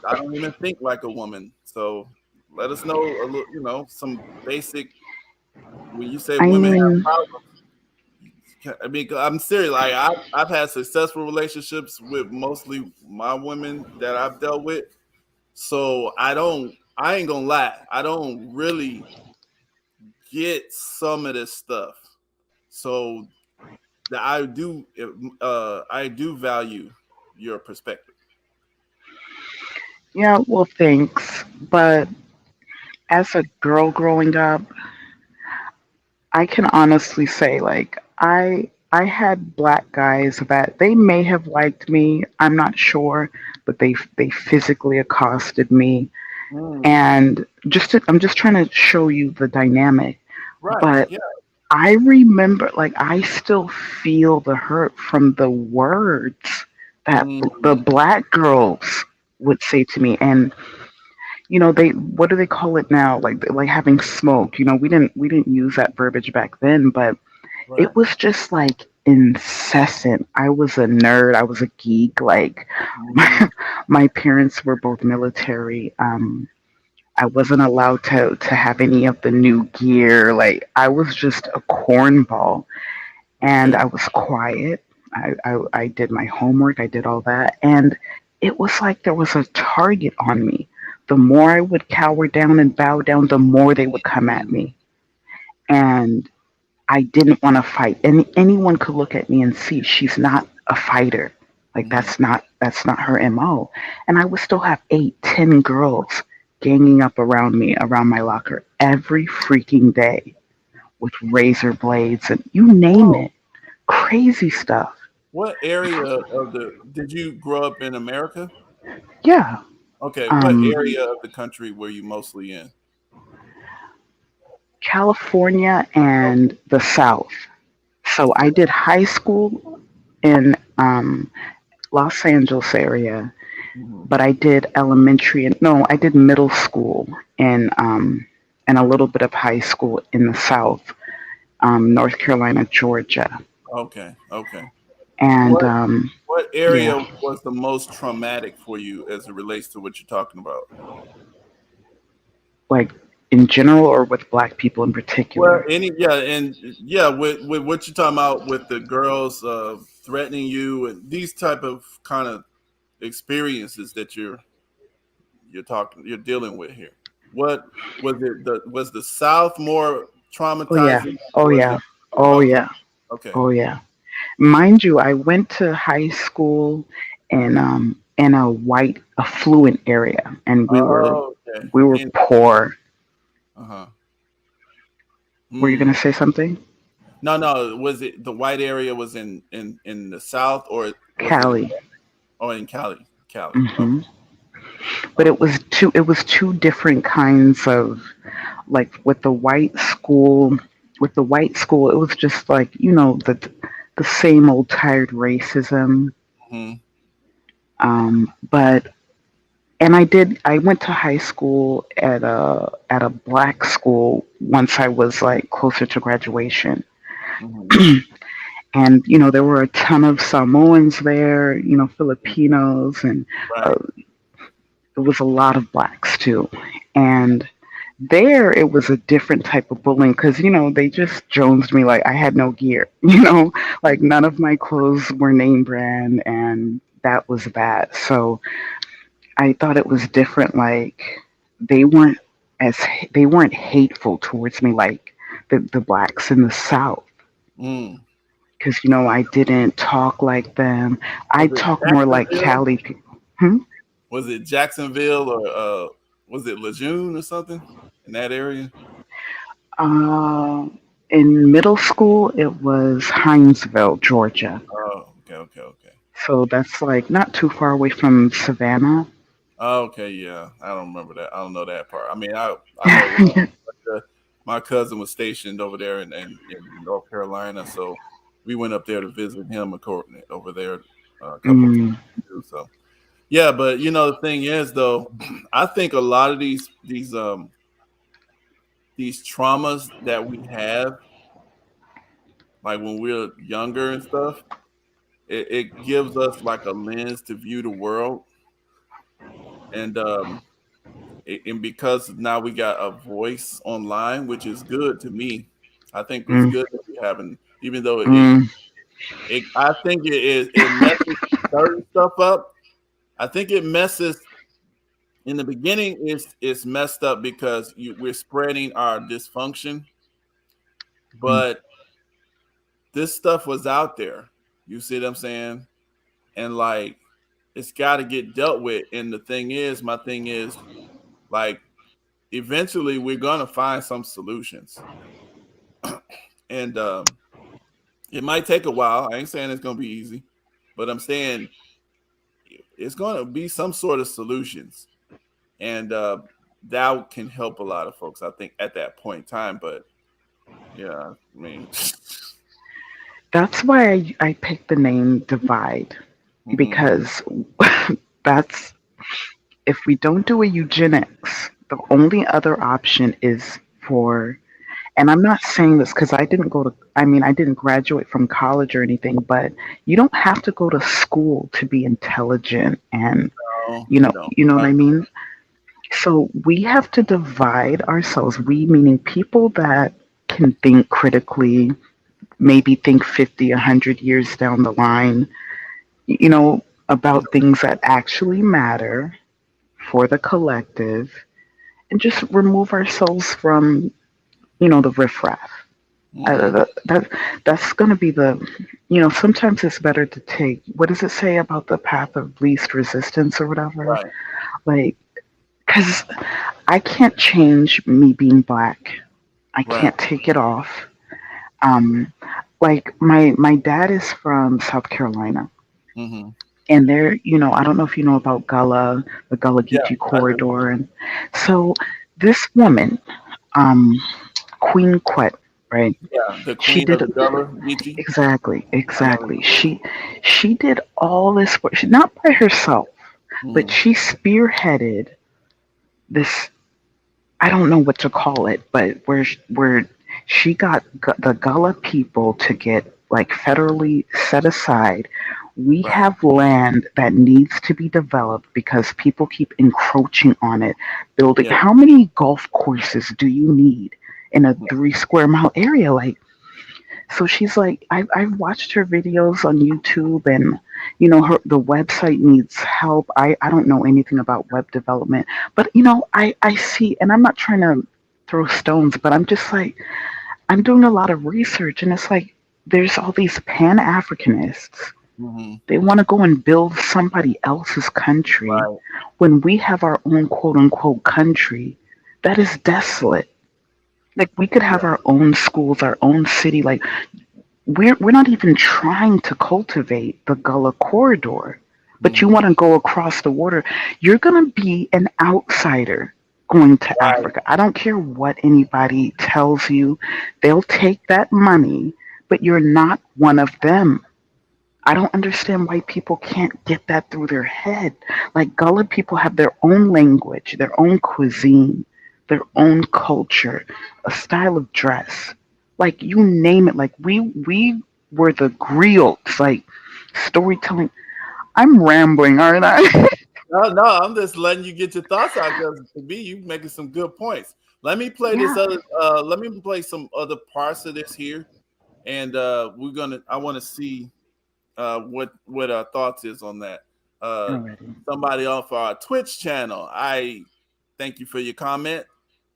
I don't even think like a woman. So let us know a little, some basic. When you say
I
women have
mean,
problems, I mean, I'm serious. Like I've had successful relationships with mostly my women that I've dealt with. So I ain't gonna lie. I don't really get some of this stuff. So that I do value your perspective.
yeah, well, thanks. But as a girl growing up, I can honestly say, like, I had Black guys that they may have liked me. I'm not sure, but they physically accosted me,
Mm,
and I'm just trying to show you the dynamic.
right.
But
Yeah.
I remember, like, I still feel the hurt from the words that the
Mm,
Black girls would say to me, and they what do they call it now? Like having smoke. We didn't use that verbiage back then, but
right.
it was just like incessant. I was a nerd. I was a geek. Like
Mm-hmm.
my parents were both military. I wasn't allowed to have any of the new gear. Like I was just a cornball, and
Okay.
I was quiet. I did my homework. I did all that, and it was like there was a target on me. The more I would cower down and bow down, the more they would come at
Mm,
me, and I didn't want to fight. Anyone could look at me and see she's not a fighter. Like
mm-hmm.
that's not her MO. And I would still have 8, 10 girls ganging up around me around my locker every freaking day with razor blades and you name
Whoa.
it. Crazy stuff.
What area of the did you grow up in America?
Yeah.
Okay. What
Um,
area of the country were you mostly in?
California
Okay.
and the South. So I did high school in Los Angeles area,
Mm-hmm.
but I did elementary and no, I did middle school and a little bit of high school in the South, North Carolina, Georgia,
Okay. Okay.
and
What what area
yeah,
was the most traumatic for you as it relates to what you're talking about?
like in general or with Black people in
Well,
particular.
with what you're talking about with the girls threatening you and these type of kind of experiences that you're dealing with here. What was it? Was the South more
Oh yeah,
traumatizing?
oh
Was
yeah,
it
oh
okay?
yeah,
Okay.
oh yeah. Mind you, I went to high school in a white affluent area, and we were
Oh, okay.
we were
In
poor.
uh-huh.
Were you gonna
Hmm.
say something?
No, no. Was it the white area was in the South or was it
Cali.
in Cali? Cali. Okay.
hmm But
Okay.
it was two different kinds of like with the white school it was just like the same old tired racism.
Hmm.
But and I went to high school at a Black school once I was like closer to graduation.
Hmm.
And there were a ton of Samoans there, Filipinos, and uh,
Right.
there was a lot of Blacks too. And there it was a different type of bullying because they just jonesed me like I had no gear, like
Hmm.
none of my clothes were name brand, and that was bad. So I thought it was different. Like they weren't as they weren't hateful towards me like the Blacks in the South
Mm.
because I didn't talk like them. I
Was it
talk more like
Jacksonville?
Cali people. Hmm?
Was it Jacksonville or was it Lejeune or something in that area?
Uh, in middle school, it was Hinesville, Georgia.
Oh, okay.
So that's like not too far away from Savannah.
Oh, okay, yeah. I don't remember that. I don't know that part. I mean, I know my cousin was stationed over there in North Carolina, so we went up there to visit him over there a couple of times
Mm,
too. So yeah, but the thing is though, I think a lot of these traumas that we have, like when we're younger and stuff, it gives us like a lens to view the world, and and because now we got a voice online, which is good to me. I think it's
mm,
good that we haven't, even though
mm,
I think it messes certain stuff up. I think it messes in the beginning. It's messed up because we're spreading our dysfunction,
mm,
but this stuff was out there. You see what I'm saying? And like, it's got to get dealt with. And my thing is, like, eventually we're gonna find some solutions, and it might take a while. I ain't saying it's gonna be easy, but I'm saying it's gonna be some sort of solutions, and that can help a lot of folks. I think at that point in time, but yeah, I mean,
that's why I picked the name Divide
mhm,
because that's if we don't do a eugenics, the only other option is for, and I'm not saying this because I didn't graduate from college or anything, but you don't have to go to school to be intelligent and,
no, you don't.
you know what I mean? So we have to divide ourselves, we meaning people that can think critically, maybe think 50, 100 years down the line, you know, about things that actually matter for the collective and just remove ourselves from, the riffraff.
Hmm.
That's going to be sometimes it's better to take, what does it say about the path of least resistance or whatever?
Right,
Like, because I can't change me being black. I
right.
can't take it off. Um, like my dad is from South Carolina,
Hmm.
and there, I don't know if you know about the Gullah
Yeah,
Geechee
I do.
corridor, and so this woman, um, Queen Quet, right?
Yeah, the
She
queen
did
of the Gullah Geechee.
exactly,
I know.
exactly. She did all this work, not by herself, but
Hmm.
she spearheaded this. I don't know what to call it, but where she got the Gullah people to get like federally set aside. We
Right.
have land that needs to be developed because people keep encroaching on it. Building,
Yeah.
how many golf courses do you need in a
Yeah.
3 square mile area? Like, so she's like, I've watched her videos on YouTube, and the website needs help. I don't know anything about web development, but I see, and I'm not trying to throw stones, but I'm just like, I'm doing a lot of research, and it's like there's all these Pan Africanists.
Hmm.
They want to go and build somebody else's country
Right.
when we have our own quote unquote country that is desolate. Like, we could have
Yeah.
our own schools, our own city. Like, we're not even trying to cultivate the Gullah corridor, but you
Hmm.
want to go across the water. You're going to be an outsider going to
Right.
Africa. I don't care what anybody tells you. They'll take that money, but you're not one of them. I don't understand why people can't get that through their head. Like, Gullah people have their own language, their own cuisine, their own culture, a style of dress. Like, you name it. Like, we were the griots, like storytelling. I'm rambling, aren't I?
No, I'm just letting you get your thoughts out because to me, you making some good points. Let me play this
Yeah.
other. Let me play some other parts of this here, and I want to see what our thoughts is on that.
Alrighty.
Somebody off our Twitch channel. I thank you for your comment.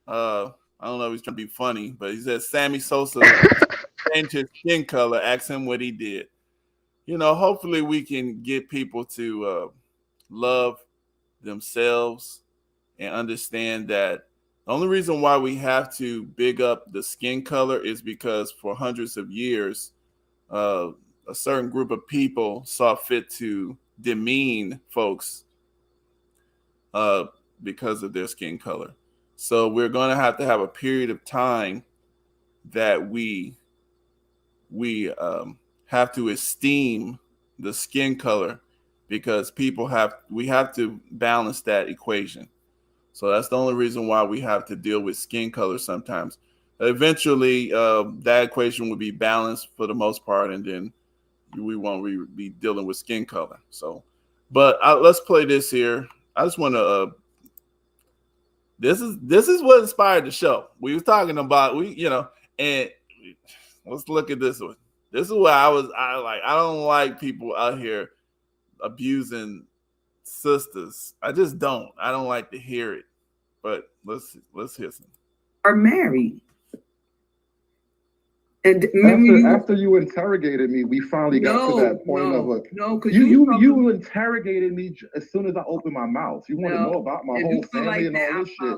I don't know if he's trying to be funny, but he says Sammy Sosa changed his skin color. Ask him what he did. Hopefully we can get people to love themselves and understand that the only reason why we have to big up the skin color is because for hundreds of years, a certain group of people saw fit to demean folks because of their skin color. So we're going to have a period of time that we have to esteem the skin color, because we have to balance that equation. So that's the only reason why we have to deal with skin color sometimes. Eventually, that equation will be balanced for the most part, and then we won't be dealing with skin color. So, but let's play this here. I just want to. This is what inspired the show. We were talking about and let's look at this one. This is where I don't like people out here abusing sisters. I just don't. I don't like to hear it. But let's hear some.
Are married. And
after you interrogated me, we finally got to that point because you interrogated me as soon as I opened my mouth. You want to know about my whole family and all this shit.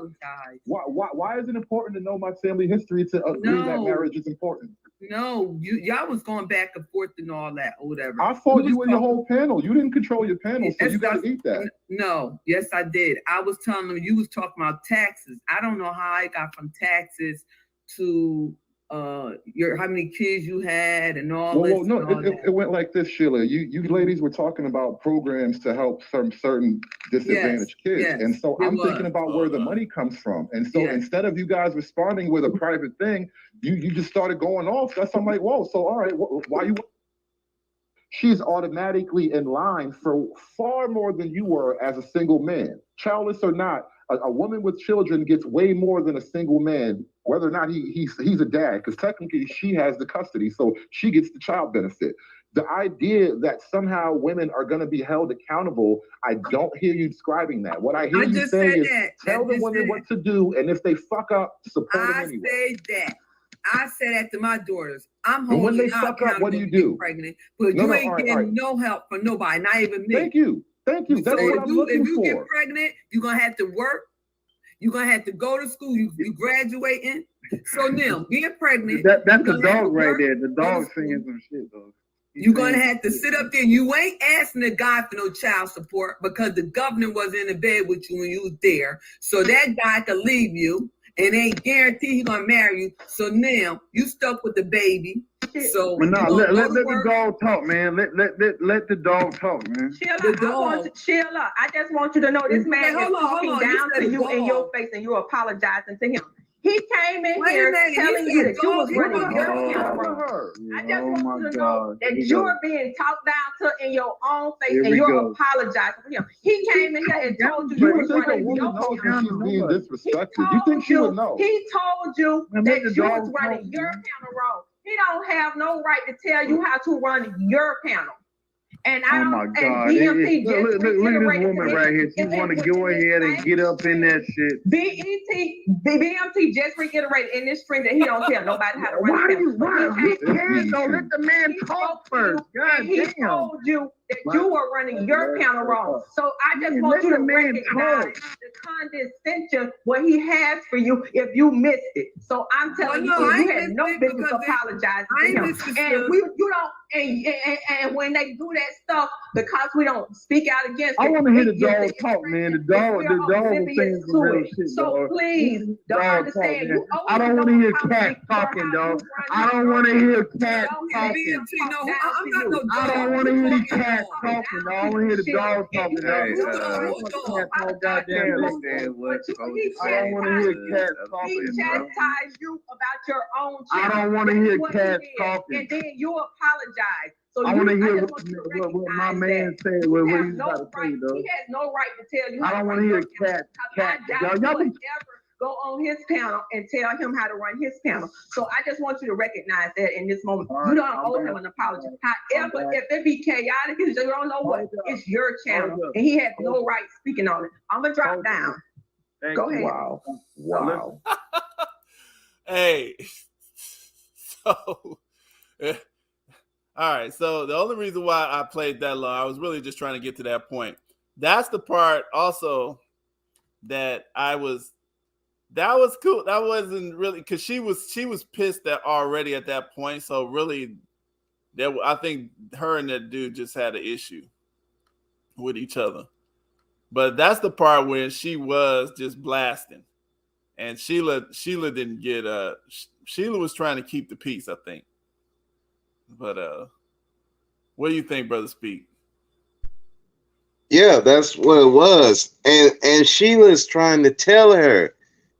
Why is it important to know my family history to agree that marriage is important?
No, y'all was going back and forth and all that or whatever.
I fought you in your whole panel. You didn't control your panel, so you got to eat that.
No, yes, I did. I was telling them you was talking about taxes. I don't know how I got from taxes to how many kids you had and all this.
No, it went like this, Sheila. You ladies were talking about programs to help some certain disadvantaged kids. And so I'm thinking about where the money comes from. And so instead of you guys responding with a private thing, you just started going off. That's I'm like, whoa, so all right, why you? She's automatically in line for far more than you were as a single man. Childless or not, a woman with children gets way more than a single man, whether or not he's a dad, because technically she has the custody, so she gets the child benefit. The idea that somehow women are going to be held accountable, I don't hear you describing that. What I hear you saying is tell the women what to do, and if they fuck up, support them anyway.
I say that. I said that to my daughters. I'm holding
when they fuck up, what do you do?
Pregnant, but you ain't getting no help from nobody, not even me.
Thank you. That's what I'm looking for.
If you get pregnant, you're gonna have to work. You're gonna have to go to school. You graduating. So now, being pregnant.
That's the dog right there. The dog saying some shit though.
You're gonna have to sit up there. You ain't asking the guy for no child support because the governor was in the bed with you when you was there. So that guy could leave you. And ain't guaranteed he's gonna marry you. So now you stuck with the baby. So
let the dog talk, man. Let the dog talk, man.
Sheila, I just want you to know this man is talking down to you in your face, and you're apologizing to him. He came in here telling you that you was running your camera. I just want you to know that you're being talked down to in your own face, and you're apologizing to him. He came in here and told you was running your camera.
Being disrespectful. You think she would know?
He told you that you was running your panel wrong. He don't have no right to tell you how to run your panel. And I
my God. Look at this woman right here. She want to go ahead and get up in that shit.
BMT just reiterated in this stream that he don't tell nobody how to run the panel.
Let the man talk first. God
he
damn.
told you that you were running your panel wrong. So I just want you to recognize the condescension what he has for you if you missed it. So I'm telling you had no business apologizing to him. And you don't. And when they do that stuff, because we don't speak out against it,
I want to hear the dog talk, man. The dog is saying some real shit,
so
dog.
Please don't understand.
I don't want to hear cat talking, dog. I don't want to hear cat talking. I don't want to hear the cat talking, dog. I want to hear the dog talking, dog. I don't want to hear cat talking.
He chastised you about your own
children. I don't want to hear cat talking.
And then you apologize. So
I want to hear what my man said. What he's about to say, though.
He has no right to tell you.
I don't want to hear cat. Y'all
ever go on his panel and tell him how to run his panel. So I just want you to recognize that in this moment. You don't owe him an apology. However, if it be chaotic, you don't know what, it's your channel, and he has no right speaking on it. I'm gonna drop down. Go ahead.
Wow.
Hey. So. All right, so the only reason why I played that long, I was really just trying to get to that point. That's the part also that that was cool. That wasn't really because she was pissed that already at that point. So really, I think her and that dude just had an issue with each other. But that's the part where she was just blasting, and Sheila didn't get Sheila was trying to keep the peace, I think. But what do you think, Brother Speak?
Yeah, that's what it was. And Sheila's trying to tell her,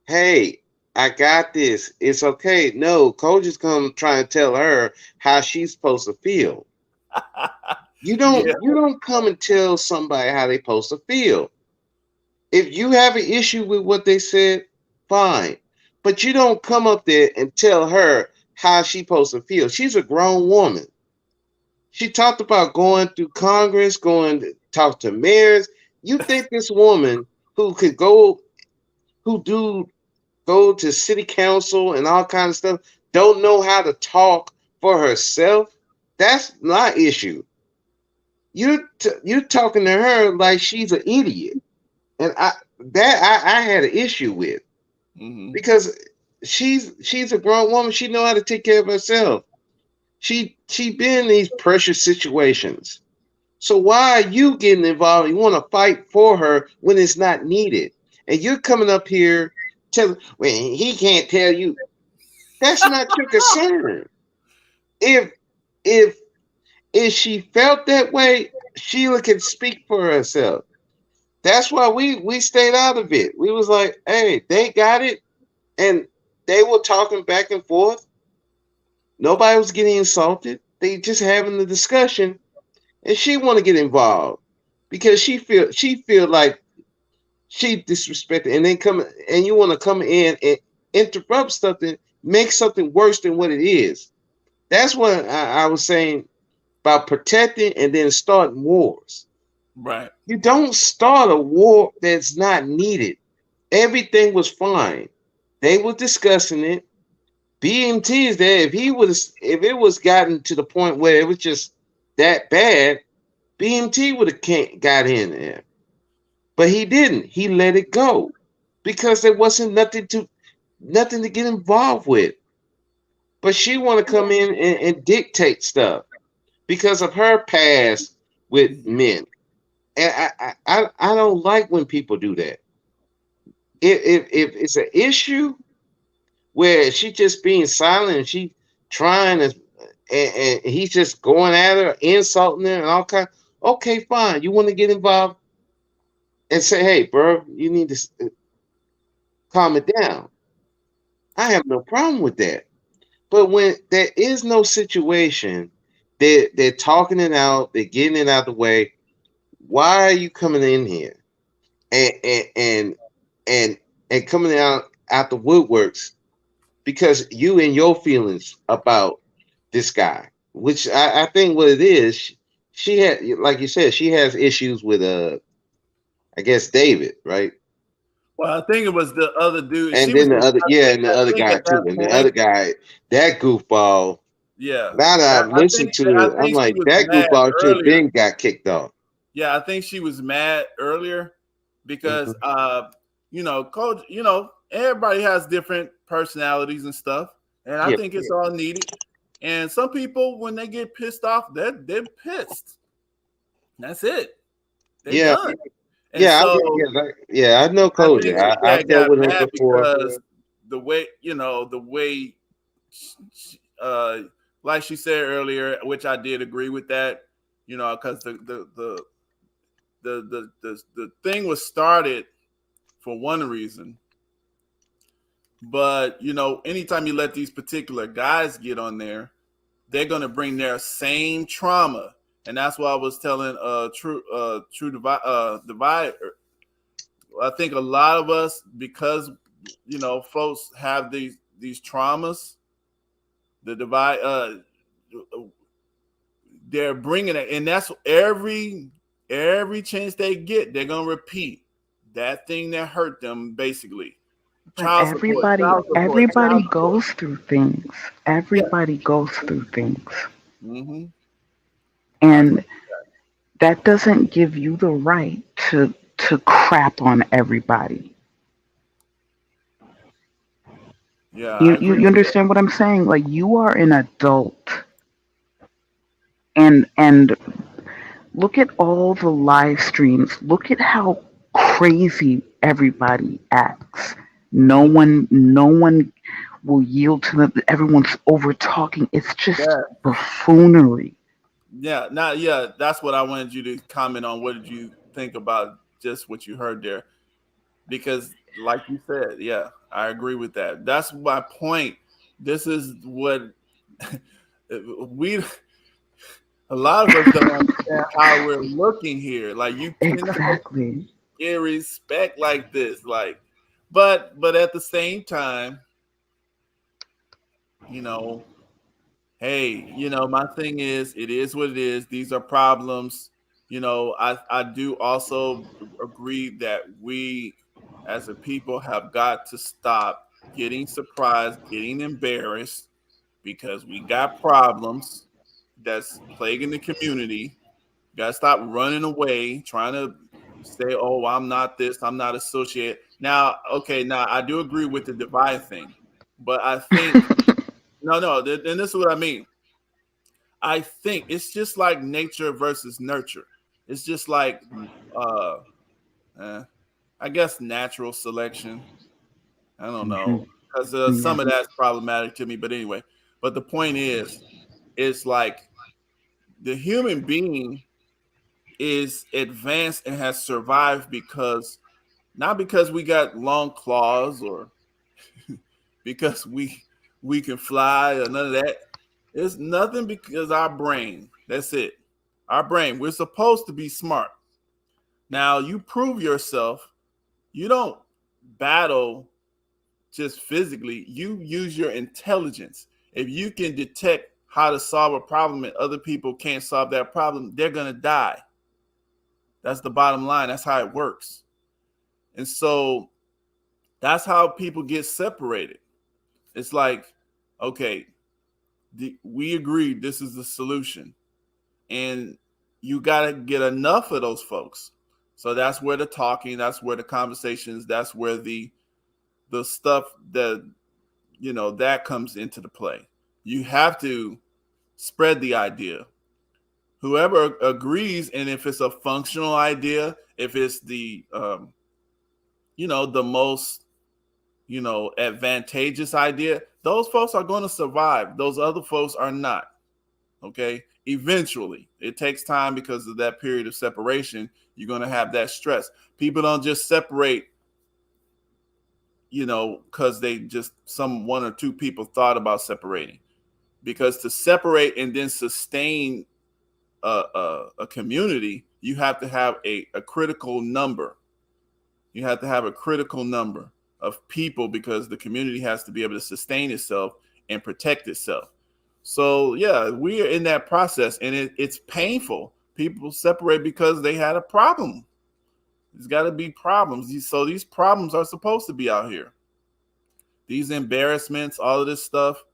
hey, I got this. It's okay. No, Coach is come trying to tell her how she's supposed to feel. You don't come and tell somebody how they're supposed to feel. If you have an issue with what they said, fine. But you don't come up there and tell her how she's supposed to feel. She's a grown woman. She talked about going through Congress, going to talk to mayors. You think this woman who could go to city council and all kinds of stuff don't know how to talk for herself? That's my issue. You're talking to her like she's an idiot, and I had an issue with because she's a grown woman. She know how to take care of herself. She been in these pressure situations. So why are you getting involved? You want to fight for her when it's not needed, and you're coming up here telling, well, he can't tell you. That's not your concern. If she felt that way, Sheila can speak for herself. That's why we stayed out of it. We was like, hey, they got it, and they were talking back and forth. Nobody was getting insulted. They just having the discussion, and she want to get involved because she feel like she disrespected, and then you want to come in and interrupt something, make something worse than what it is. That's what I was saying about protecting and then starting wars.
Right.
You don't start a war that's not needed. Everything was fine. They were discussing it. BMT is there. If it was gotten to the point where it was just that bad, BMT would have got in there. But he didn't. He let it go because there wasn't nothing to get involved with. But she want to come in and dictate stuff because of her past with men. And I don't like when people do that. If it's an issue where she just being silent and she trying to, and he's just going at her, insulting her, and all kind. Okay, fine. You want to get involved and say, "Hey, bro, you need to calm it down." I have no problem with that. But when there is no situation, they're talking it out, they're getting it out the way. Why are you coming in here and coming out the woodworks because you and your feelings about this guy, which I think what it is, she had, like you said, she has issues with I guess David, right?
Well, I think it was the other dude,
and then the other guy too, and the other guy, that goofball.
Yeah.
Now that I've listened to it, I'm like, that goofball should have been got kicked off.
Yeah, I think she was mad earlier because Coach, everybody has different personalities and stuff, and I think it's all needed. And some people, when they get pissed off, they're pissed. That's it. They're done. And
I know Coach. I dealt with him before.
Because the way, like she said earlier, which I did agree with that, because the thing was started for one reason. But, anytime you let these particular guys get on there, they're going to bring their same trauma. And that's why I was telling True Divide. I think a lot of us, because, folks have these traumas, the divide, they're bringing it. And that's every chance they get, they're going to repeat that thing that hurt them, basically.
Everybody goes through things. Everybody goes through things.
Mm-hmm.
And that doesn't give you the right to crap on everybody.
Yeah, I agree.
You understand what I'm saying? Like, you are an adult, and look at all the live streams. Look at how crazy everybody acts. No one will yield to them. Everyone's over talking. It's just
Yeah,
buffoonery.
yeah. That's what I wanted you to comment on. What did you think about just what you heard there? Because, like you said, yeah, I agree with that. That's my point. This is what we. A lot of us don't understand how we're looking here. Like, you cannot
Exactly.
get respect like this. Like, but at the same time, you know, hey, my thing is, it is what it is. These are problems. I do also agree that we as a people have got to stop getting surprised, getting embarrassed because we got problems that's plaguing the community. Got to stop running away, trying to say, "Oh, I'm not this, I'm not associated." Now, okay, now I do agree with the divide thing, but I think no, and this is what I mean. I think it's just like nature versus nurture. It's just like, uh, eh, I guess natural selection. I don't know, because some
Yeah.
of that's problematic to me. But anyway, but the point is, it's like the human being is advanced and has survived because not because we got long claws or because we can fly or none of that. It's nothing because our brain. That's it. Our brain. We're supposed to be smart. Now you prove yourself. You don't battle just physically. You use your intelligence. If you can detect how to solve a problem and other people can't solve that problem, they're gonna die. That's the bottom line. That's how it works. And so that's how people get separated. It's like, okay, we agreed this is the solution. And you got to get enough of those folks. So that's where the talking, that's where the conversations, that's where the stuff that that comes into the play. You have to spread the idea. Whoever agrees, and if it's a functional idea, if it's the most advantageous idea, those folks are going to survive. Those other folks are not. Okay. Eventually, it takes time because of that period of separation. You're going to have that stress. People don't just separate, because they just one or two people thought about separating. Because to separate and then sustain a community, you have to have a critical number. You have to have a critical number of people because the community has to be able to sustain itself and protect itself. So yeah, we are in that process, and it's painful. People separate because they had a problem. There's got to be problems. So these problems are supposed to be out here. These embarrassments, all of this stuff.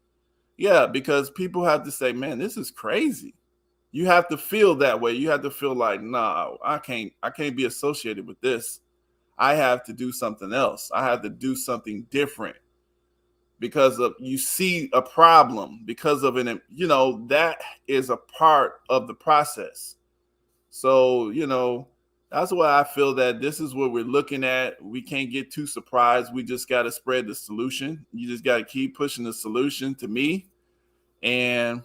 Yeah, because people have to say, man, this is crazy. You have to feel that way. You have to feel like, nah, I can't be associated with this. I have to do something else. I have to do something different because of you see a problem because of that is a part of the process. So, that's why I feel that this is what we're looking at. We can't get too surprised. We just got to spread the solution. You just got to keep pushing the solution to me and,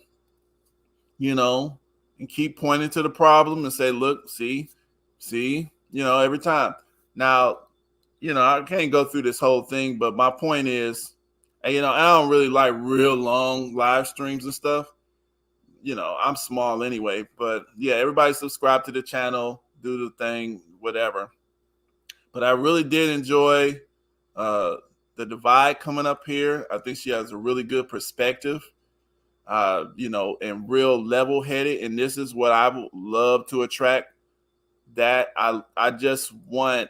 and keep pointing to the problem and say, look, see, every time. Now, I can't go through this whole thing, but my point is, I don't really like real long live streams and stuff. I'm small anyway, but yeah, everybody subscribe to the channel, do the thing, whatever. But I really did enjoy the divide coming up here. I think she has a really good perspective, and real level headed. And this is what I would love to attract. That I just want,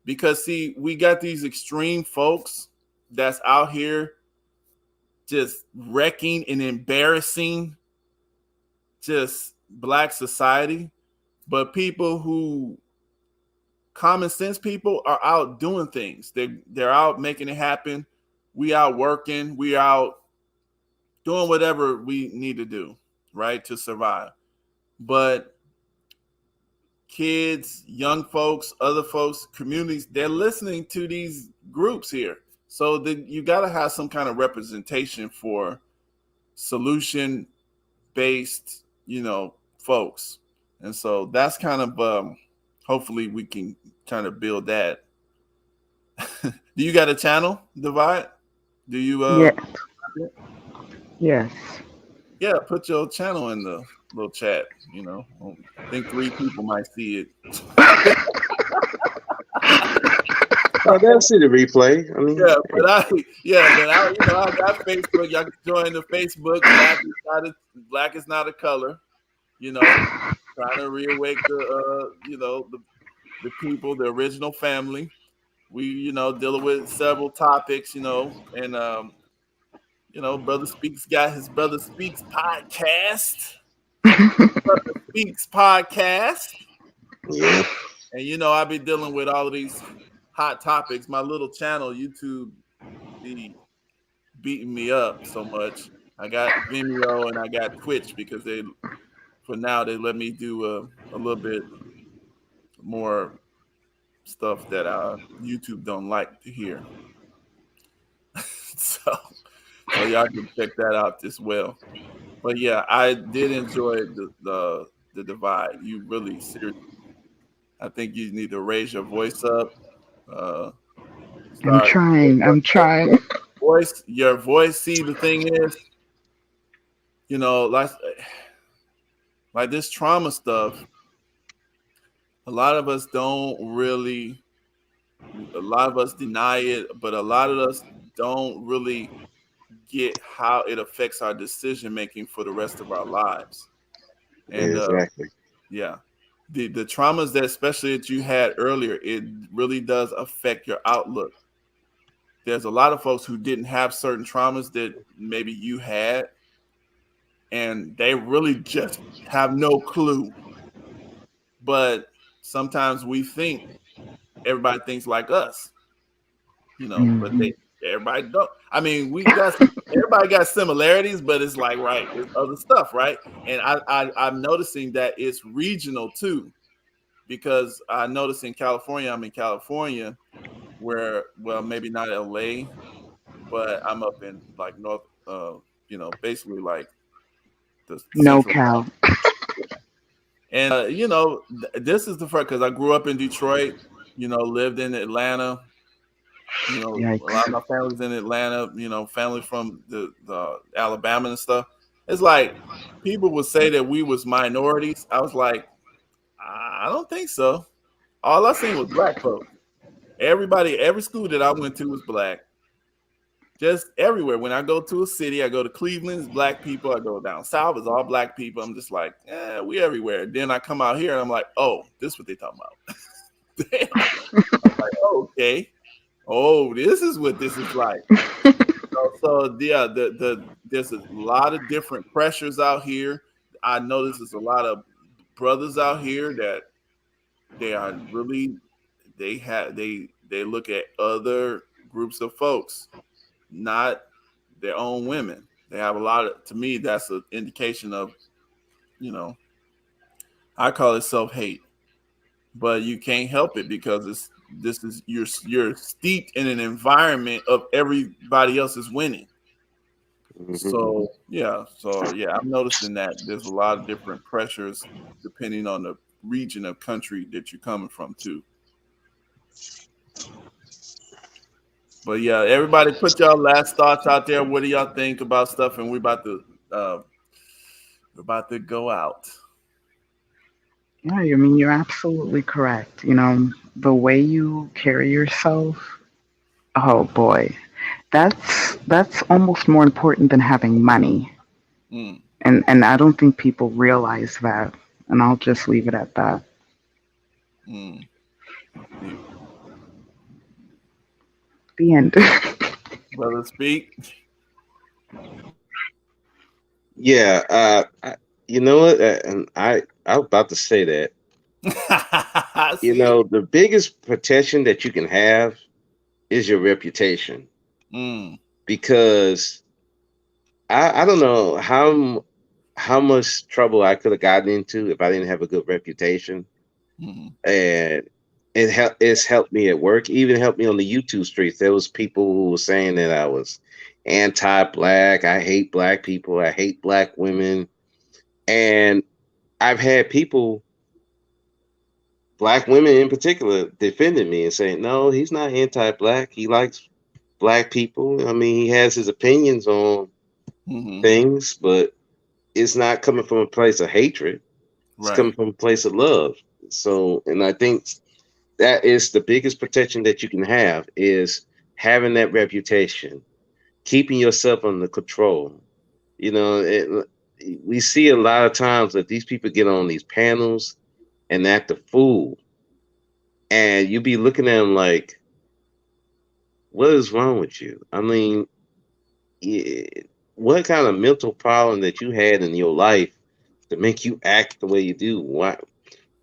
because see, we got these extreme folks that's out here just wrecking and embarrassing just Black society, but people who common sense people are out doing things. They're out making it happen we out working, we out doing whatever we need to do, right, to survive. But kids, young folks, other folks, communities, they're listening to these groups here. So you got to have some kind of representation for solution based, folks. And so that's kind of hopefully we can kind of build that. Do you got a channel, Divide? Do you
Yes.
Yeah, put your channel in the little chat, I think 3 people might see it.
Oh, they'll see the replay. I mean,
but I got Facebook. Y'all can join the Facebook. Black is not a color. Trying to reawake the people, the original family. We dealing with several topics. And Brother Speaks got his Brother Speaks podcast. Brother Speaks podcast.
Yeah.
And I've been dealing with all of these hot topics. My little channel, YouTube, be beating me up so much. I got Vimeo and I got Twitch because they let me do a little bit more stuff that YouTube don't like to hear. so y'all can check that out as well. But yeah, I did enjoy the Divide. You really seriously, I think you need to raise your voice up.
I'm trying.
Your voice. See, the thing is, like this trauma stuff, a lot of us deny it, but a lot of us don't really get how it affects our decision making for the rest of our lives. And
exactly.
The traumas that especially that you had earlier, it really does affect your outlook. There's a lot of folks who didn't have certain traumas that maybe you had, and they really just have no clue. But sometimes we think everybody thinks like us, but everybody don't. I mean, everybody got similarities, but it's like, right, it's other stuff, right? And I'm noticing that it's regional too, because I noticed I'm in California, where, well, maybe not LA, but I'm up in like North, basically like the
NoCal.
And this is the first, because I grew up in Detroit, lived in Atlanta. A lot of my family's in Atlanta. Family from the Alabama and stuff. It's like people would say that we was minorities. I was like, I don't think so. All I seen was black folks. Every school that I went to was black. Just everywhere. When I go to a city, I go to Cleveland, it's black people. I go down south, it's all black people. I'm just like, we everywhere. Then I come out here and I'm like, oh, this is what they talking about. I'm like, oh, okay. Oh, this is what this is like. There's a lot of different pressures out here. I notice there's a lot of brothers out here that they are really, they look at other groups of folks, not their own women. They have a lot of, to me, that's an indication of, I call it self-hate, but you can't help it because you're steeped in an environment of everybody else is winning. So I'm noticing that there's a lot of different pressures depending on the region of country that you're coming from too. But yeah, everybody put y'all last thoughts out there. What do y'all think about stuff? And we're about to go out.
Yeah, I mean, you're absolutely correct. The way you carry yourself, oh boy, that's almost more important than having money. And I don't think people realize that. And I'll just leave it at that. The end.
Brother Speak.
Yeah, you know what? And I was about to say that. The biggest protection that you can have is your reputation. because I don't know how much trouble I could have gotten into if I didn't have a good reputation.
Mm-hmm.
And it's helped me at work, even helped me on the YouTube streets. There was people who were saying that I was anti-black, I hate black people, I hate black women. And I've had people, black women in particular, defending me and saying, no, he's not anti-black. He likes black people. I mean, he has his opinions on things, but it's not coming from a place of hatred. It's coming from a place of love. So, and I think that is the biggest protection that you can have, is having that reputation, keeping yourself under control. You know, we see a lot of times that these people get on these panels and act a fool, and you be looking at them like, what is wrong with you? I mean, what kind of mental problem that you had in your life to make you act the way you do? Why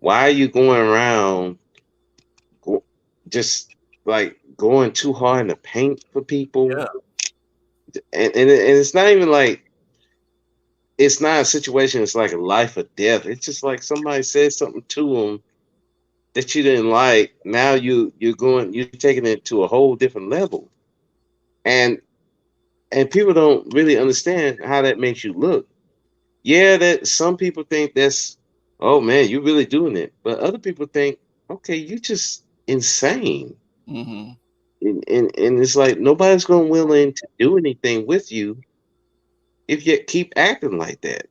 are you going around just like going too hard in the paint for people?
Yeah.
And it's not even like, it's not a situation. It's like a life or death. It's just like somebody said something to them that you didn't like. Now you're taking it to a whole different level, and people don't really understand how that makes you look. Yeah, that some people think that's, oh man, you're really doing it, but other people think, okay, you're just insane.
Mm-hmm.
And it's like nobody's going to willing to do anything with you if you keep acting like that.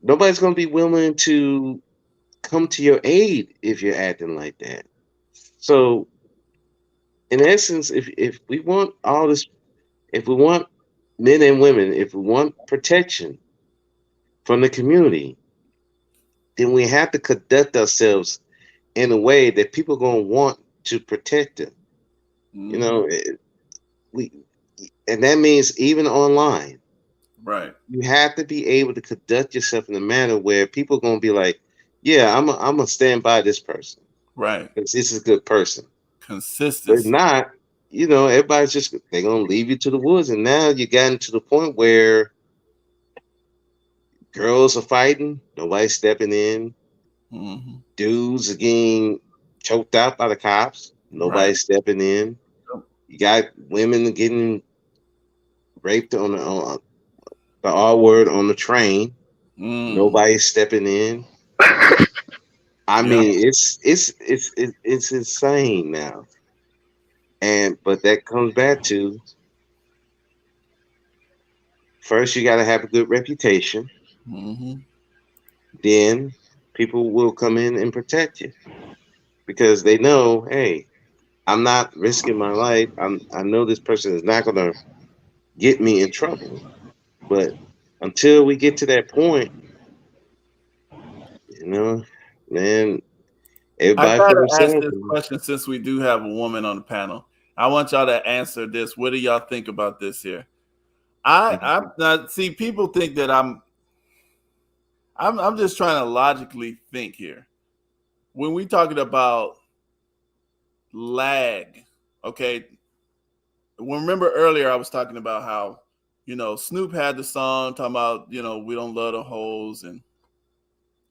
Nobody's going to be willing to come to your aid if you're acting like that. So, in essence, if we want all this, if we want men and women, if we want protection from the community, then we have to conduct ourselves in a way that people are going to want to protect them.
Mm-hmm.
You know, and that means even online.
Right.
You have to be able to conduct yourself in a manner where people are going to be like, yeah, I'm gonna stand by this person.
Right.
Because this is a good person.
Consistency.
But if not, you know, everybody's just, they're going to leave you to the woods. And now you gotten to the point where girls are fighting, nobody's stepping in.
Mm-hmm.
Dudes are getting choked out by the cops, nobody's stepping in. You got women getting raped on the R word on the train. Nobody's stepping in. I mean, it's insane now. But that comes back to, first you got to have a good reputation.
Mm-hmm.
Then people will come in and protect you because they know, hey, I'm not risking my life. I know this person is not going to get me in trouble. But until we get to that point, you know, man,
I
everybody for
gotta ask
themselves.
this question since we do have a woman on the panel. I want y'all to answer this. What do y'all think about this here? I now see people think that I'm just trying to logically think here. When we talking about lag, okay. Remember earlier I was talking about how, you know, Snoop had the song talking about, you know, we don't love the hoes, and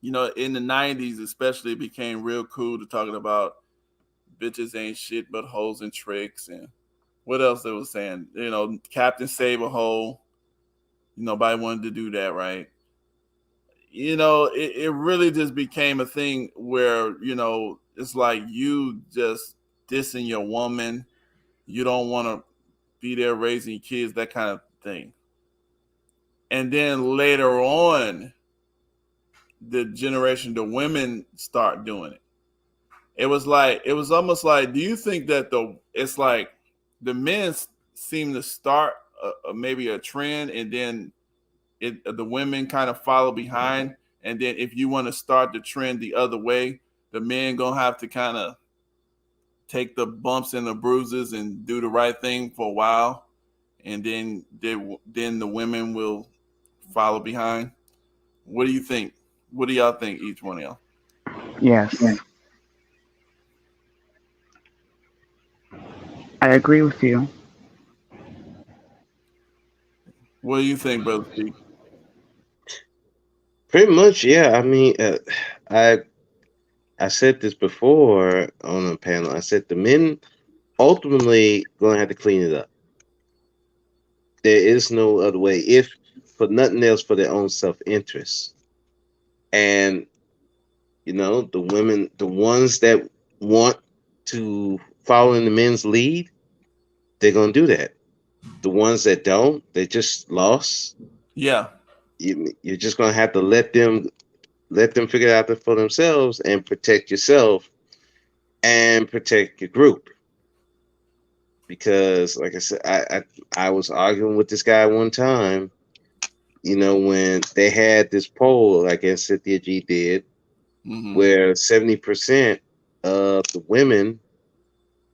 you know, in the 90s especially, it became real cool to talking about bitches ain't shit but hoes and tricks, and what else they was saying, you know, Captain Save a Hole. Nobody wanted to do that, right? You know, it really just became a thing where, you know, it's like you just dissing your woman. You don't want to be there raising kids, that kind of thing. And then later on, the generation, the women start doing it. It was almost like, do you think that it's like the men seem to start maybe a trend, and then the women kind of follow behind, and then if you want to start the trend the other way, the men gonna have to kind of take the bumps and the bruises and do the right thing for a while, and then the women will follow behind. What do you think? What do y'all think, each one of y'all?
Yes, I agree with you.
What do you think, Brother Speak?
Pretty much, yeah. I mean, I said this before on a panel. I said the men ultimately gonna have to clean it up. There is no other way, if for nothing else, for their own self interest. And the women, the ones that want to follow in the men's lead, they're gonna do that. The ones that don't, they just lost.
Yeah.
You're just gonna have to let them figure it out for themselves and protect yourself and protect your group. Because, like I said, I was arguing with this guy one time. When they had this poll, I guess Cynthia G did, where 70% of the women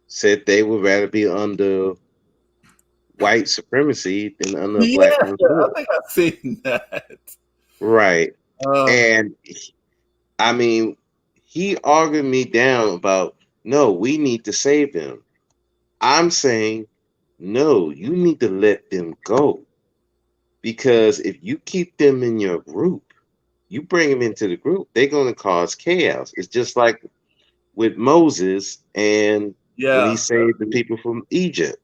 said they would rather be under white supremacy than under a black man's rule.
I think I've seen that.
Right. And I mean, he argued me down about, no, we need to save them. I'm saying, no, you need to let them go. Because if you keep them in your group, you bring them into the group, they're going to cause chaos. It's just like with Moses and when he saved the people from Egypt.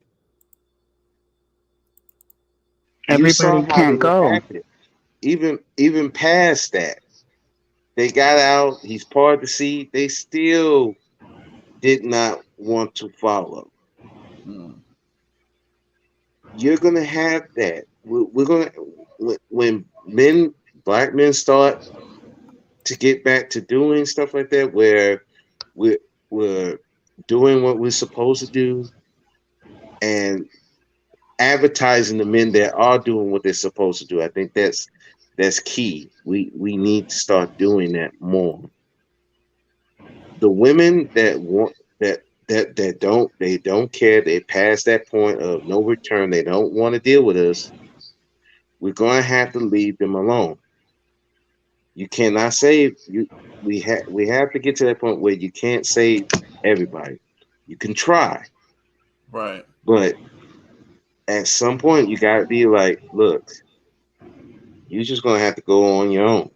Everybody can't go.
Acted. Even past that, they got out. He's part of the seed. They still did not want to follow. You're gonna have that. We're gonna when black men start to get back to doing stuff like that, where we're doing what we're supposed to do, and advertising the men that are doing what they're supposed to do. I think that's key. We need to start doing that more. The women that want that don't care, they pass that point of no return, they don't want to deal with us, we're going to have to leave them alone. You cannot save you. We have to get to that point where you can't save everybody. You can try,
right?
But at some point, you got to be like, look, you're just going to have to go on your own.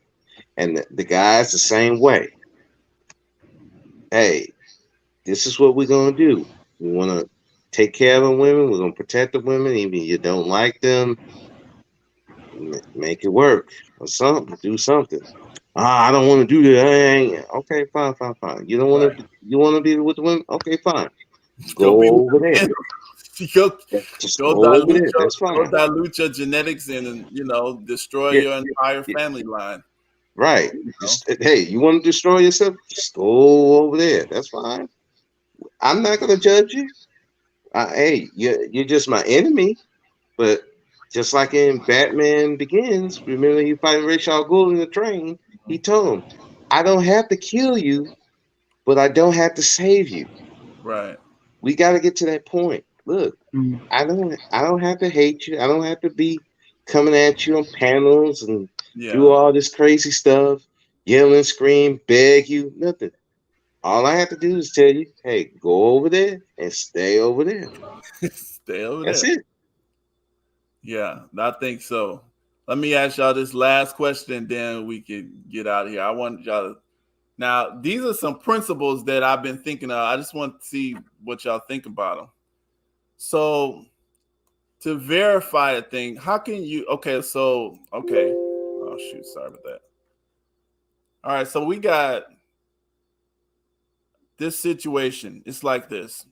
And the guys the same way. Hey, this is what we're going to do. We want to take care of the women. We're going to protect the women. Even if you don't like them, make it work or something. Do something. I don't want to do that. Okay, fine. You don't want to. You want to be with the women? Okay, fine. Go over there.
Just go dilute your genetics and destroy your entire family line.
Right. Hey, you want to destroy yourself? Just go over there. That's fine. I'm not gonna judge you. Hey, you're just my enemy. But just like in Batman Begins, remember he fighting Ra's al Ghul in the train. He told him, "I don't have to kill you, but I don't have to save you."
Right.
We got to get to that point. Look, I don't have to hate you. I don't have to be coming at you on panels and do all this crazy stuff, yell and scream, beg you, nothing. All I have to do is tell you, hey, go over there and stay over there.
Stay over
That's
there.
it.
Yeah, I think so. Let me ask y'all this last question, then we can get out of here. I want y'all to. Now, these are some principles that I've been thinking of. I just want to see what y'all think about them. So, to verify a thing, how can you? Okay. Oh shoot, sorry about that. All right, so we got this situation. It's like this.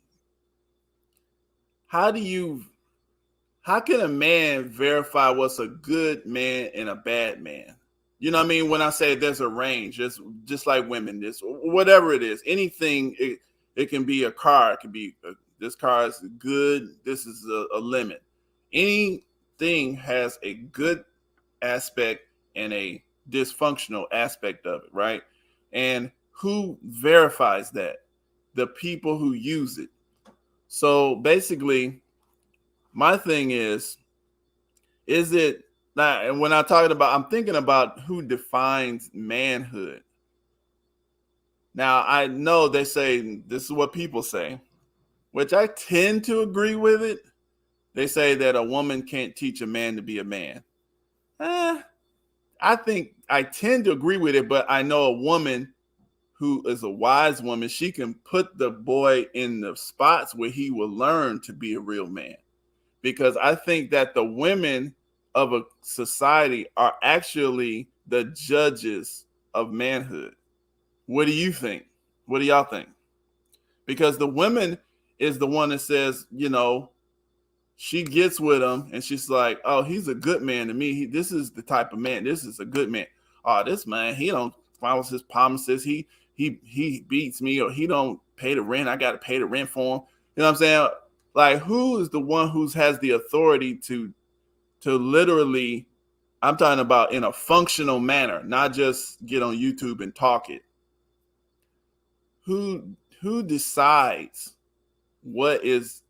How can a man verify what's a good man and a bad man? You know what I mean? When I say there's a range, it's just like women, this whatever it is, anything, it can be a car. It can be this car is good. This is a limit. Anything has a good aspect and a dysfunctional aspect of it, right? And who verifies that? The people who use it. So basically, my thing is it now? And when I'm thinking about who defines manhood. Now, I know they say this is what people say, which I tend to agree with it. they say that a woman can't teach a man to be a man. I think I tend to agree with it, but I know a woman who is a wise woman, she can put the boy in the spots where he will learn to be a real man. Because I think that the women of a society are actually the judges of manhood. What do you think? What do y'all think? Because the woman is the one that says, she gets with him and she's like, oh, he's a good man to me. This is the type of man. This is a good man. Oh, this man, he don't follow his promises. He beats me, or he don't pay the rent. I got to pay the rent for him. You know what I'm saying? Like, who is the one who has the authority to literally, I'm talking about in a functional manner, not just get on YouTube and talk it. Who decides what is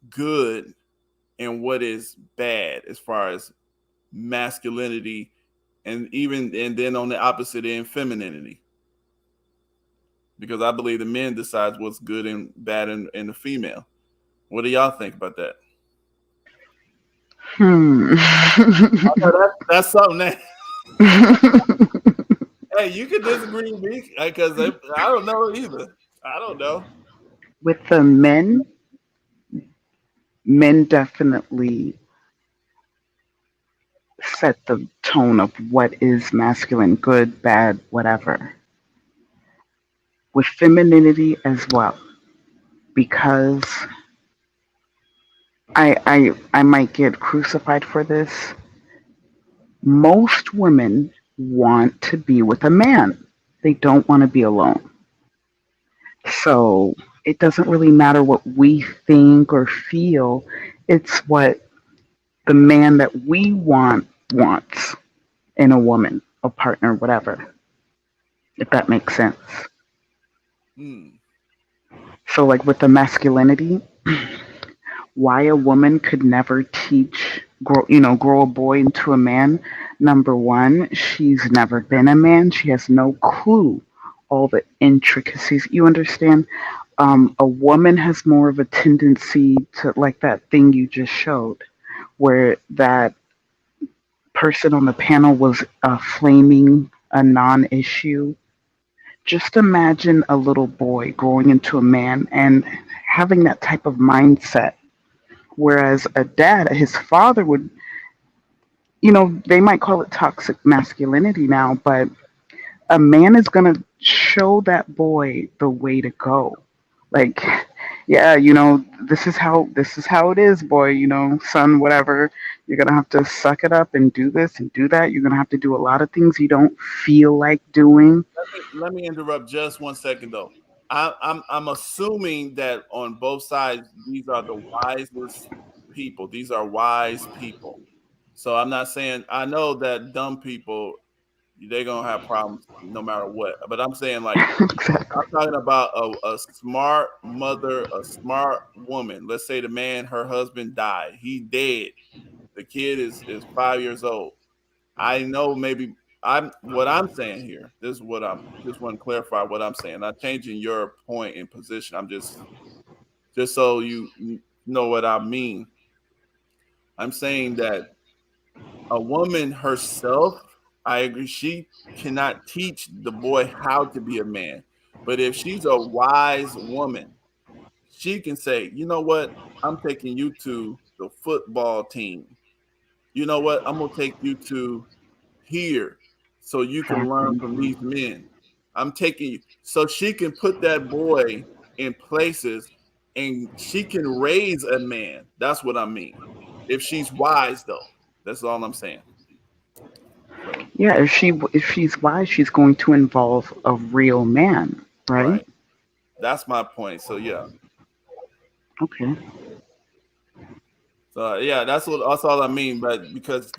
good and what is bad as far as masculinity, and then on the opposite end, femininity? Because I believe the men decides what's good and bad in the female. What do y'all think about that? That's something that hey, you can disagree with me because I don't know either. I don't know.
With the men definitely set the tone of what is masculine, good, bad, whatever. With femininity as well, because I might get crucified for this. Most women want to be with a man. They don't want to be alone. So it doesn't really matter what we think or feel. It's what the man that we wants in a woman, a partner, whatever. If that makes sense. So like with the masculinity, why a woman could never grow a boy into a man. Number one, she's never been a man. She has no clue all the intricacies. You understand? A woman has more of a tendency to, like that thing you just showed, where that person on the panel was flaming a non-issue. Just imagine a little boy growing into a man and having that type of mindset. Whereas a dad, his father would, they might call it toxic masculinity now, but a man is going to show that boy the way to go. Like, yeah, this is how it is, boy, son, whatever. You're going to have to suck it up and do this and do that. You're going to have to do a lot of things you don't feel like doing.
Let me interrupt just 1 second, though. I'm assuming that on both sides, these are the wisest people. These are wise people. So I'm not saying, I know that dumb people, they're gonna have problems no matter what. But I'm saying, like,
Exactly.
I'm talking about a smart mother, a smart woman. Let's say the man, her husband died. He dead. The kid is 5 years old. I know maybe what I'm saying here. This is what I'm just want to clarify what I'm saying. Not changing your point in position. I'm just so you know what I mean. I'm saying that a woman herself, I agree, she cannot teach the boy how to be a man. But if she's a wise woman, she can say, you know what? I'm taking you to the football team. You know what? I'm going to take you to here so you can learn from these men. I'm taking you. So she can put that boy in places and she can raise a man. That's what I mean. If she's wise, though. That's all I'm saying. So,
yeah, if she's wise, she's going to involve a real man, right?
That's my point. So yeah.
Okay.
So yeah, that's all I mean. But because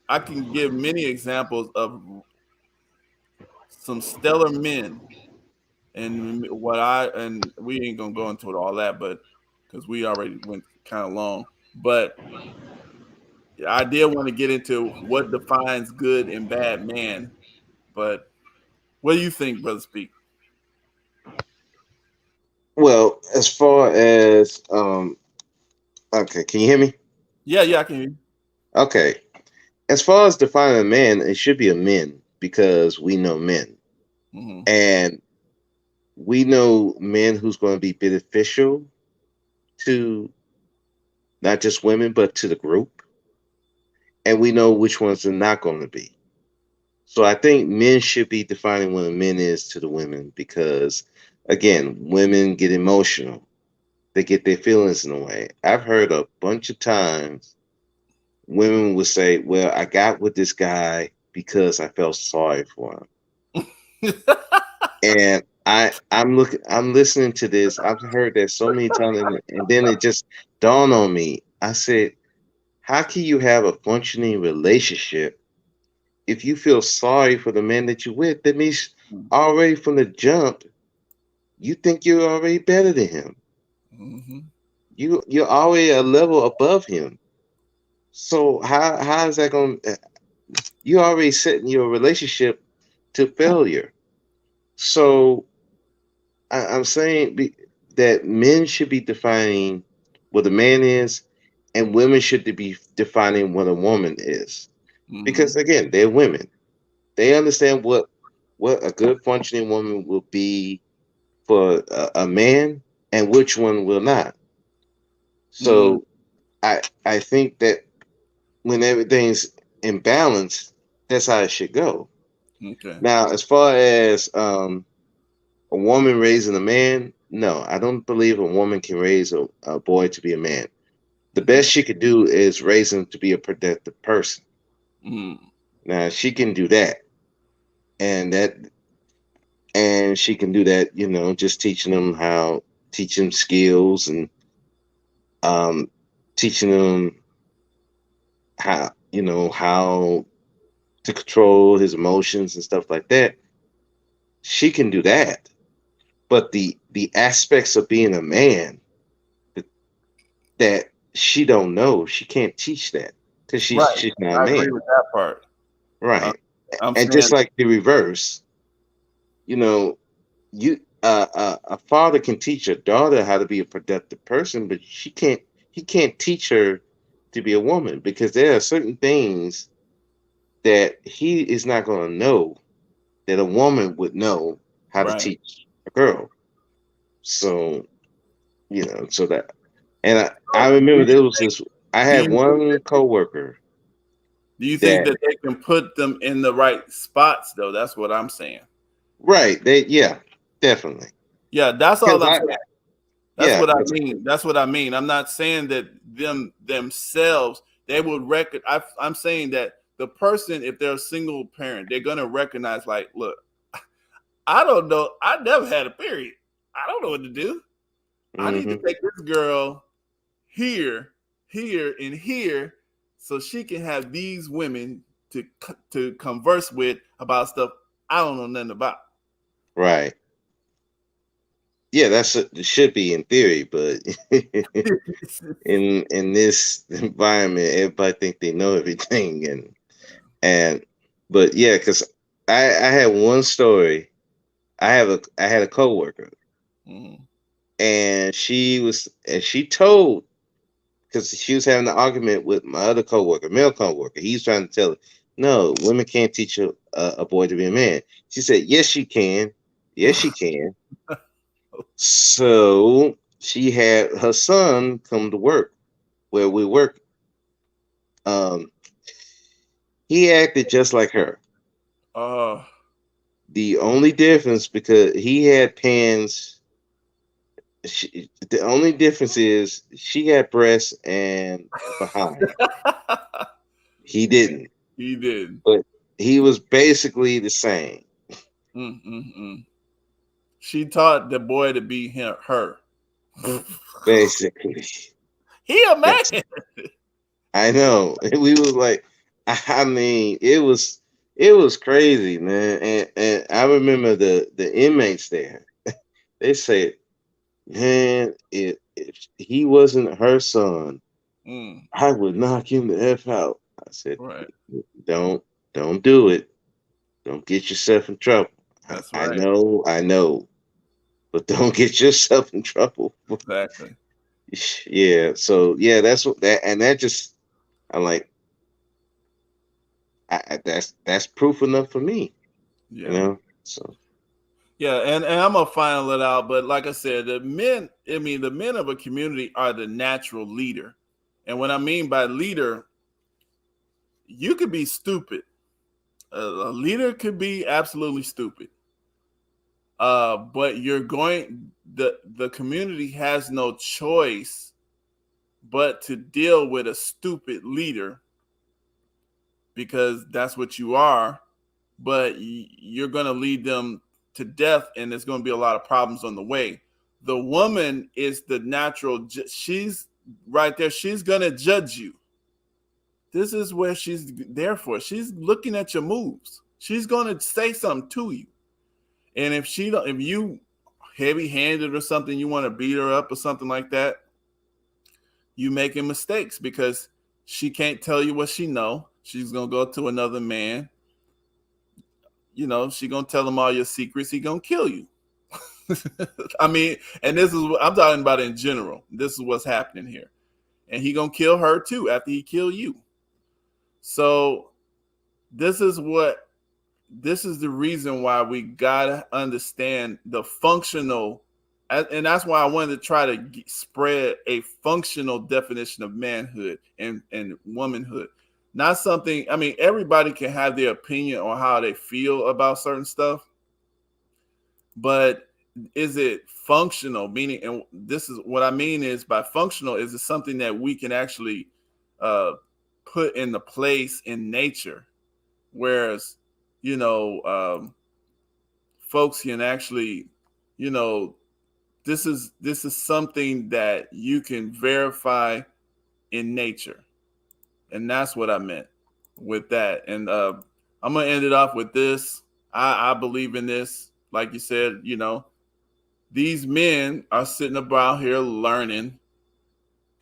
I can give many examples of some stellar men, and we ain't gonna go into all that, but because we already went kind of long. But I did want to get into what defines good and bad man. But what do you think, Brother Speak?
Well, as far as okay, can you hear me?
Yeah, I can hear you.
Okay. As far as defining a man, it should be a men because we know men.
Mm-hmm.
And we know men who's going to be beneficial to not just women, but to the group. And we know which ones are not going to be. So I think men should be defining what a man is to the women because, again, women get emotional. They get their feelings in the way. I've heard a bunch of times women would say, "Well, I got with this guy because I felt sorry for him." And I'm listening to this. I've heard that so many times, and then it just dawned on me. I said, "How can you have a functioning relationship if you feel sorry for the man that you're with? That means already from the jump, you think you're already better than him.
Mm-hmm.
You're already a level above him. So how is that going? You already setting your relationship to failure. So I'm saying that men should be defining what a man is, and women should be defining what a woman is.
Mm-hmm.
Because again, they're women. They understand what a good functioning woman will be for a man, and which one will not.
Mm-hmm.
So I think that when everything's in balance, that's how it should go.
Okay.
Now, as far as a woman raising a man, no, I don't believe a woman can raise a boy to be a man. The best she could do is raise him to be a productive person.
Mm-hmm.
Now she can do that, and she can do that, just teaching skills and um, teaching them how to control his emotions and stuff like that. She can do that, but the aspects of being a man that, that she don't know, she can't teach that because
Right.
she's not a
I agree
man,
with that part. Uh,
right?
I'm
And
saying
just like the reverse, you know, a father can teach a daughter how to be a productive person, but he can't teach her to be a woman because there are certain things that he is not going to know that a woman would know how to
right.
teach a girl. So so that, and I
So,
remember there was this. I
do
had
you think
one coworker
do you think
that
that they can put them in the right spots though? That's what I'm saying.
right, yeah, definitely,
Yeah, that's
because
all I'm saying. That's
yeah,
what I
'cause-
mean. That's what I mean. I'm not saying that themselves they would I'm saying that the person, if they're a single parent, they're gonna recognize like, look, I don't know. I never had a period. I don't know what to do. I need to
mhm,
take this girl here, here, and here, so she can have these women to converse with about stuff I don't know nothing about.
right. Yeah, it should be in theory, but in this environment, everybody think they know everything, and but yeah, because I had one story. I had a coworker,
Mhm.
and she told because she was having an argument with my other coworker, male coworker. He's trying to tell her, no, women can't teach a boy to be a man. She said, yes, she can. Yes, she can. So she had her son come to work where we work. Um, he acted just like her.
Oh,
The only difference because he had pants. The only difference is she had breasts and behind. He didn't,
he did.
but he was basically the same.
Mm-mm-mm. She taught the boy to be her.
Basically,
He a man.
that's I know. We was like, I mean, it was crazy, man. And I remember the inmates there. They said, man, if he wasn't her son,
Mm,
I would knock him the f out. I said,
right.
don't don't do it. Don't get yourself in trouble.
That's
I
right.
know, I know. but don't get yourself in trouble.
Exactly.
Yeah. So yeah, that's what that, and that just, I'm like, that's proof enough for me.
Yeah.
You know. So.
Yeah, and I'm gonna final it out, but like I said, the men of a community are the natural leader. And what I mean by leader, you could be stupid. A leader could be absolutely stupid. But the community has no choice but to deal with a stupid leader because that's what you are. But you're going to lead them to death, and there's going to be a lot of problems on the way. The woman is the natural. She's right there. She's going to judge you. This is where she's there for. She's looking at your moves. She's going to say something to you. And if you heavy-handed or something, you want to beat her up or something like that, you making mistakes because she can't tell you what she know. She's gonna go to another man. You know, she gonna tell him all your secrets. He gonna kill you. I mean, and this is what I'm talking about in general. This is what's happening here, and he gonna kill her too after he kill you. So this is the reason why we gotta understand the functional, and that's why I wanted to try to spread a functional definition of manhood and womanhood. Not something, I mean, everybody can have their opinion on how they feel about certain stuff, but is it functional? Meaning, and this is what I mean is by functional, is it something that we can actually put into place in nature? Whereas, you know, folks can actually, you know, this is something that you can verify in nature, and that's what I meant with that. And I'm gonna end it off with this. I believe in this, like you said. You know, these men are sitting around here learning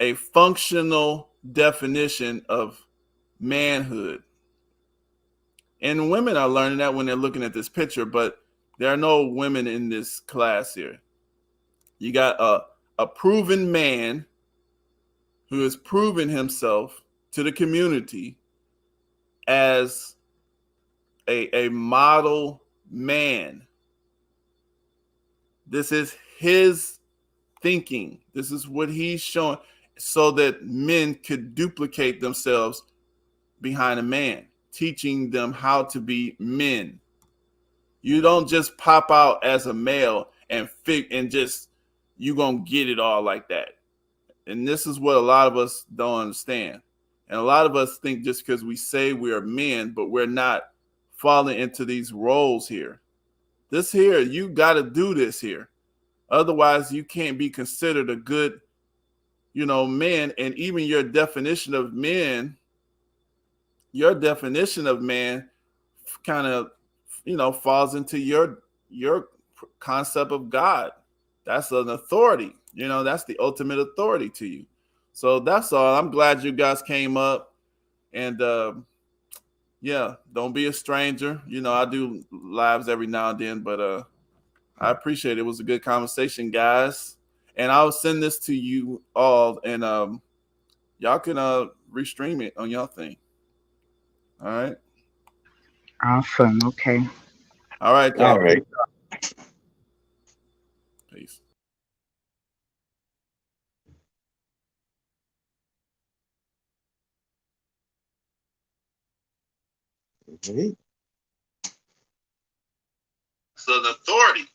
a functional definition of manhood. And women are learning that when they're looking at this picture, but there are no women in this class here. You got a proven man who has proven himself to the community as a model man. This is his thinking. This is what he's showing so that men could duplicate themselves behind a man, teaching them how to be men. You don't just pop out as a male and just you gonna get it all like that. And this is what a lot of us don't understand. And a lot of us think just because we say we are men, but we're not falling into these roles here. This here, you got to do this here. Otherwise, you can't be considered a good, you know, man. And even your definition of man kind of, you know, falls into your concept of God. That's an authority. You know, that's the ultimate authority to you. So that's all. I'm glad you guys came up, and yeah, don't be a stranger. You know, I do lives every now and then, but I appreciate it. It was a good conversation, guys. And I'll send this to you all, and y'all can restream it on y'all thing. All right.
Awesome. Okay.
All right, y'all.
All right.
Peace.
Okay.
So the authority.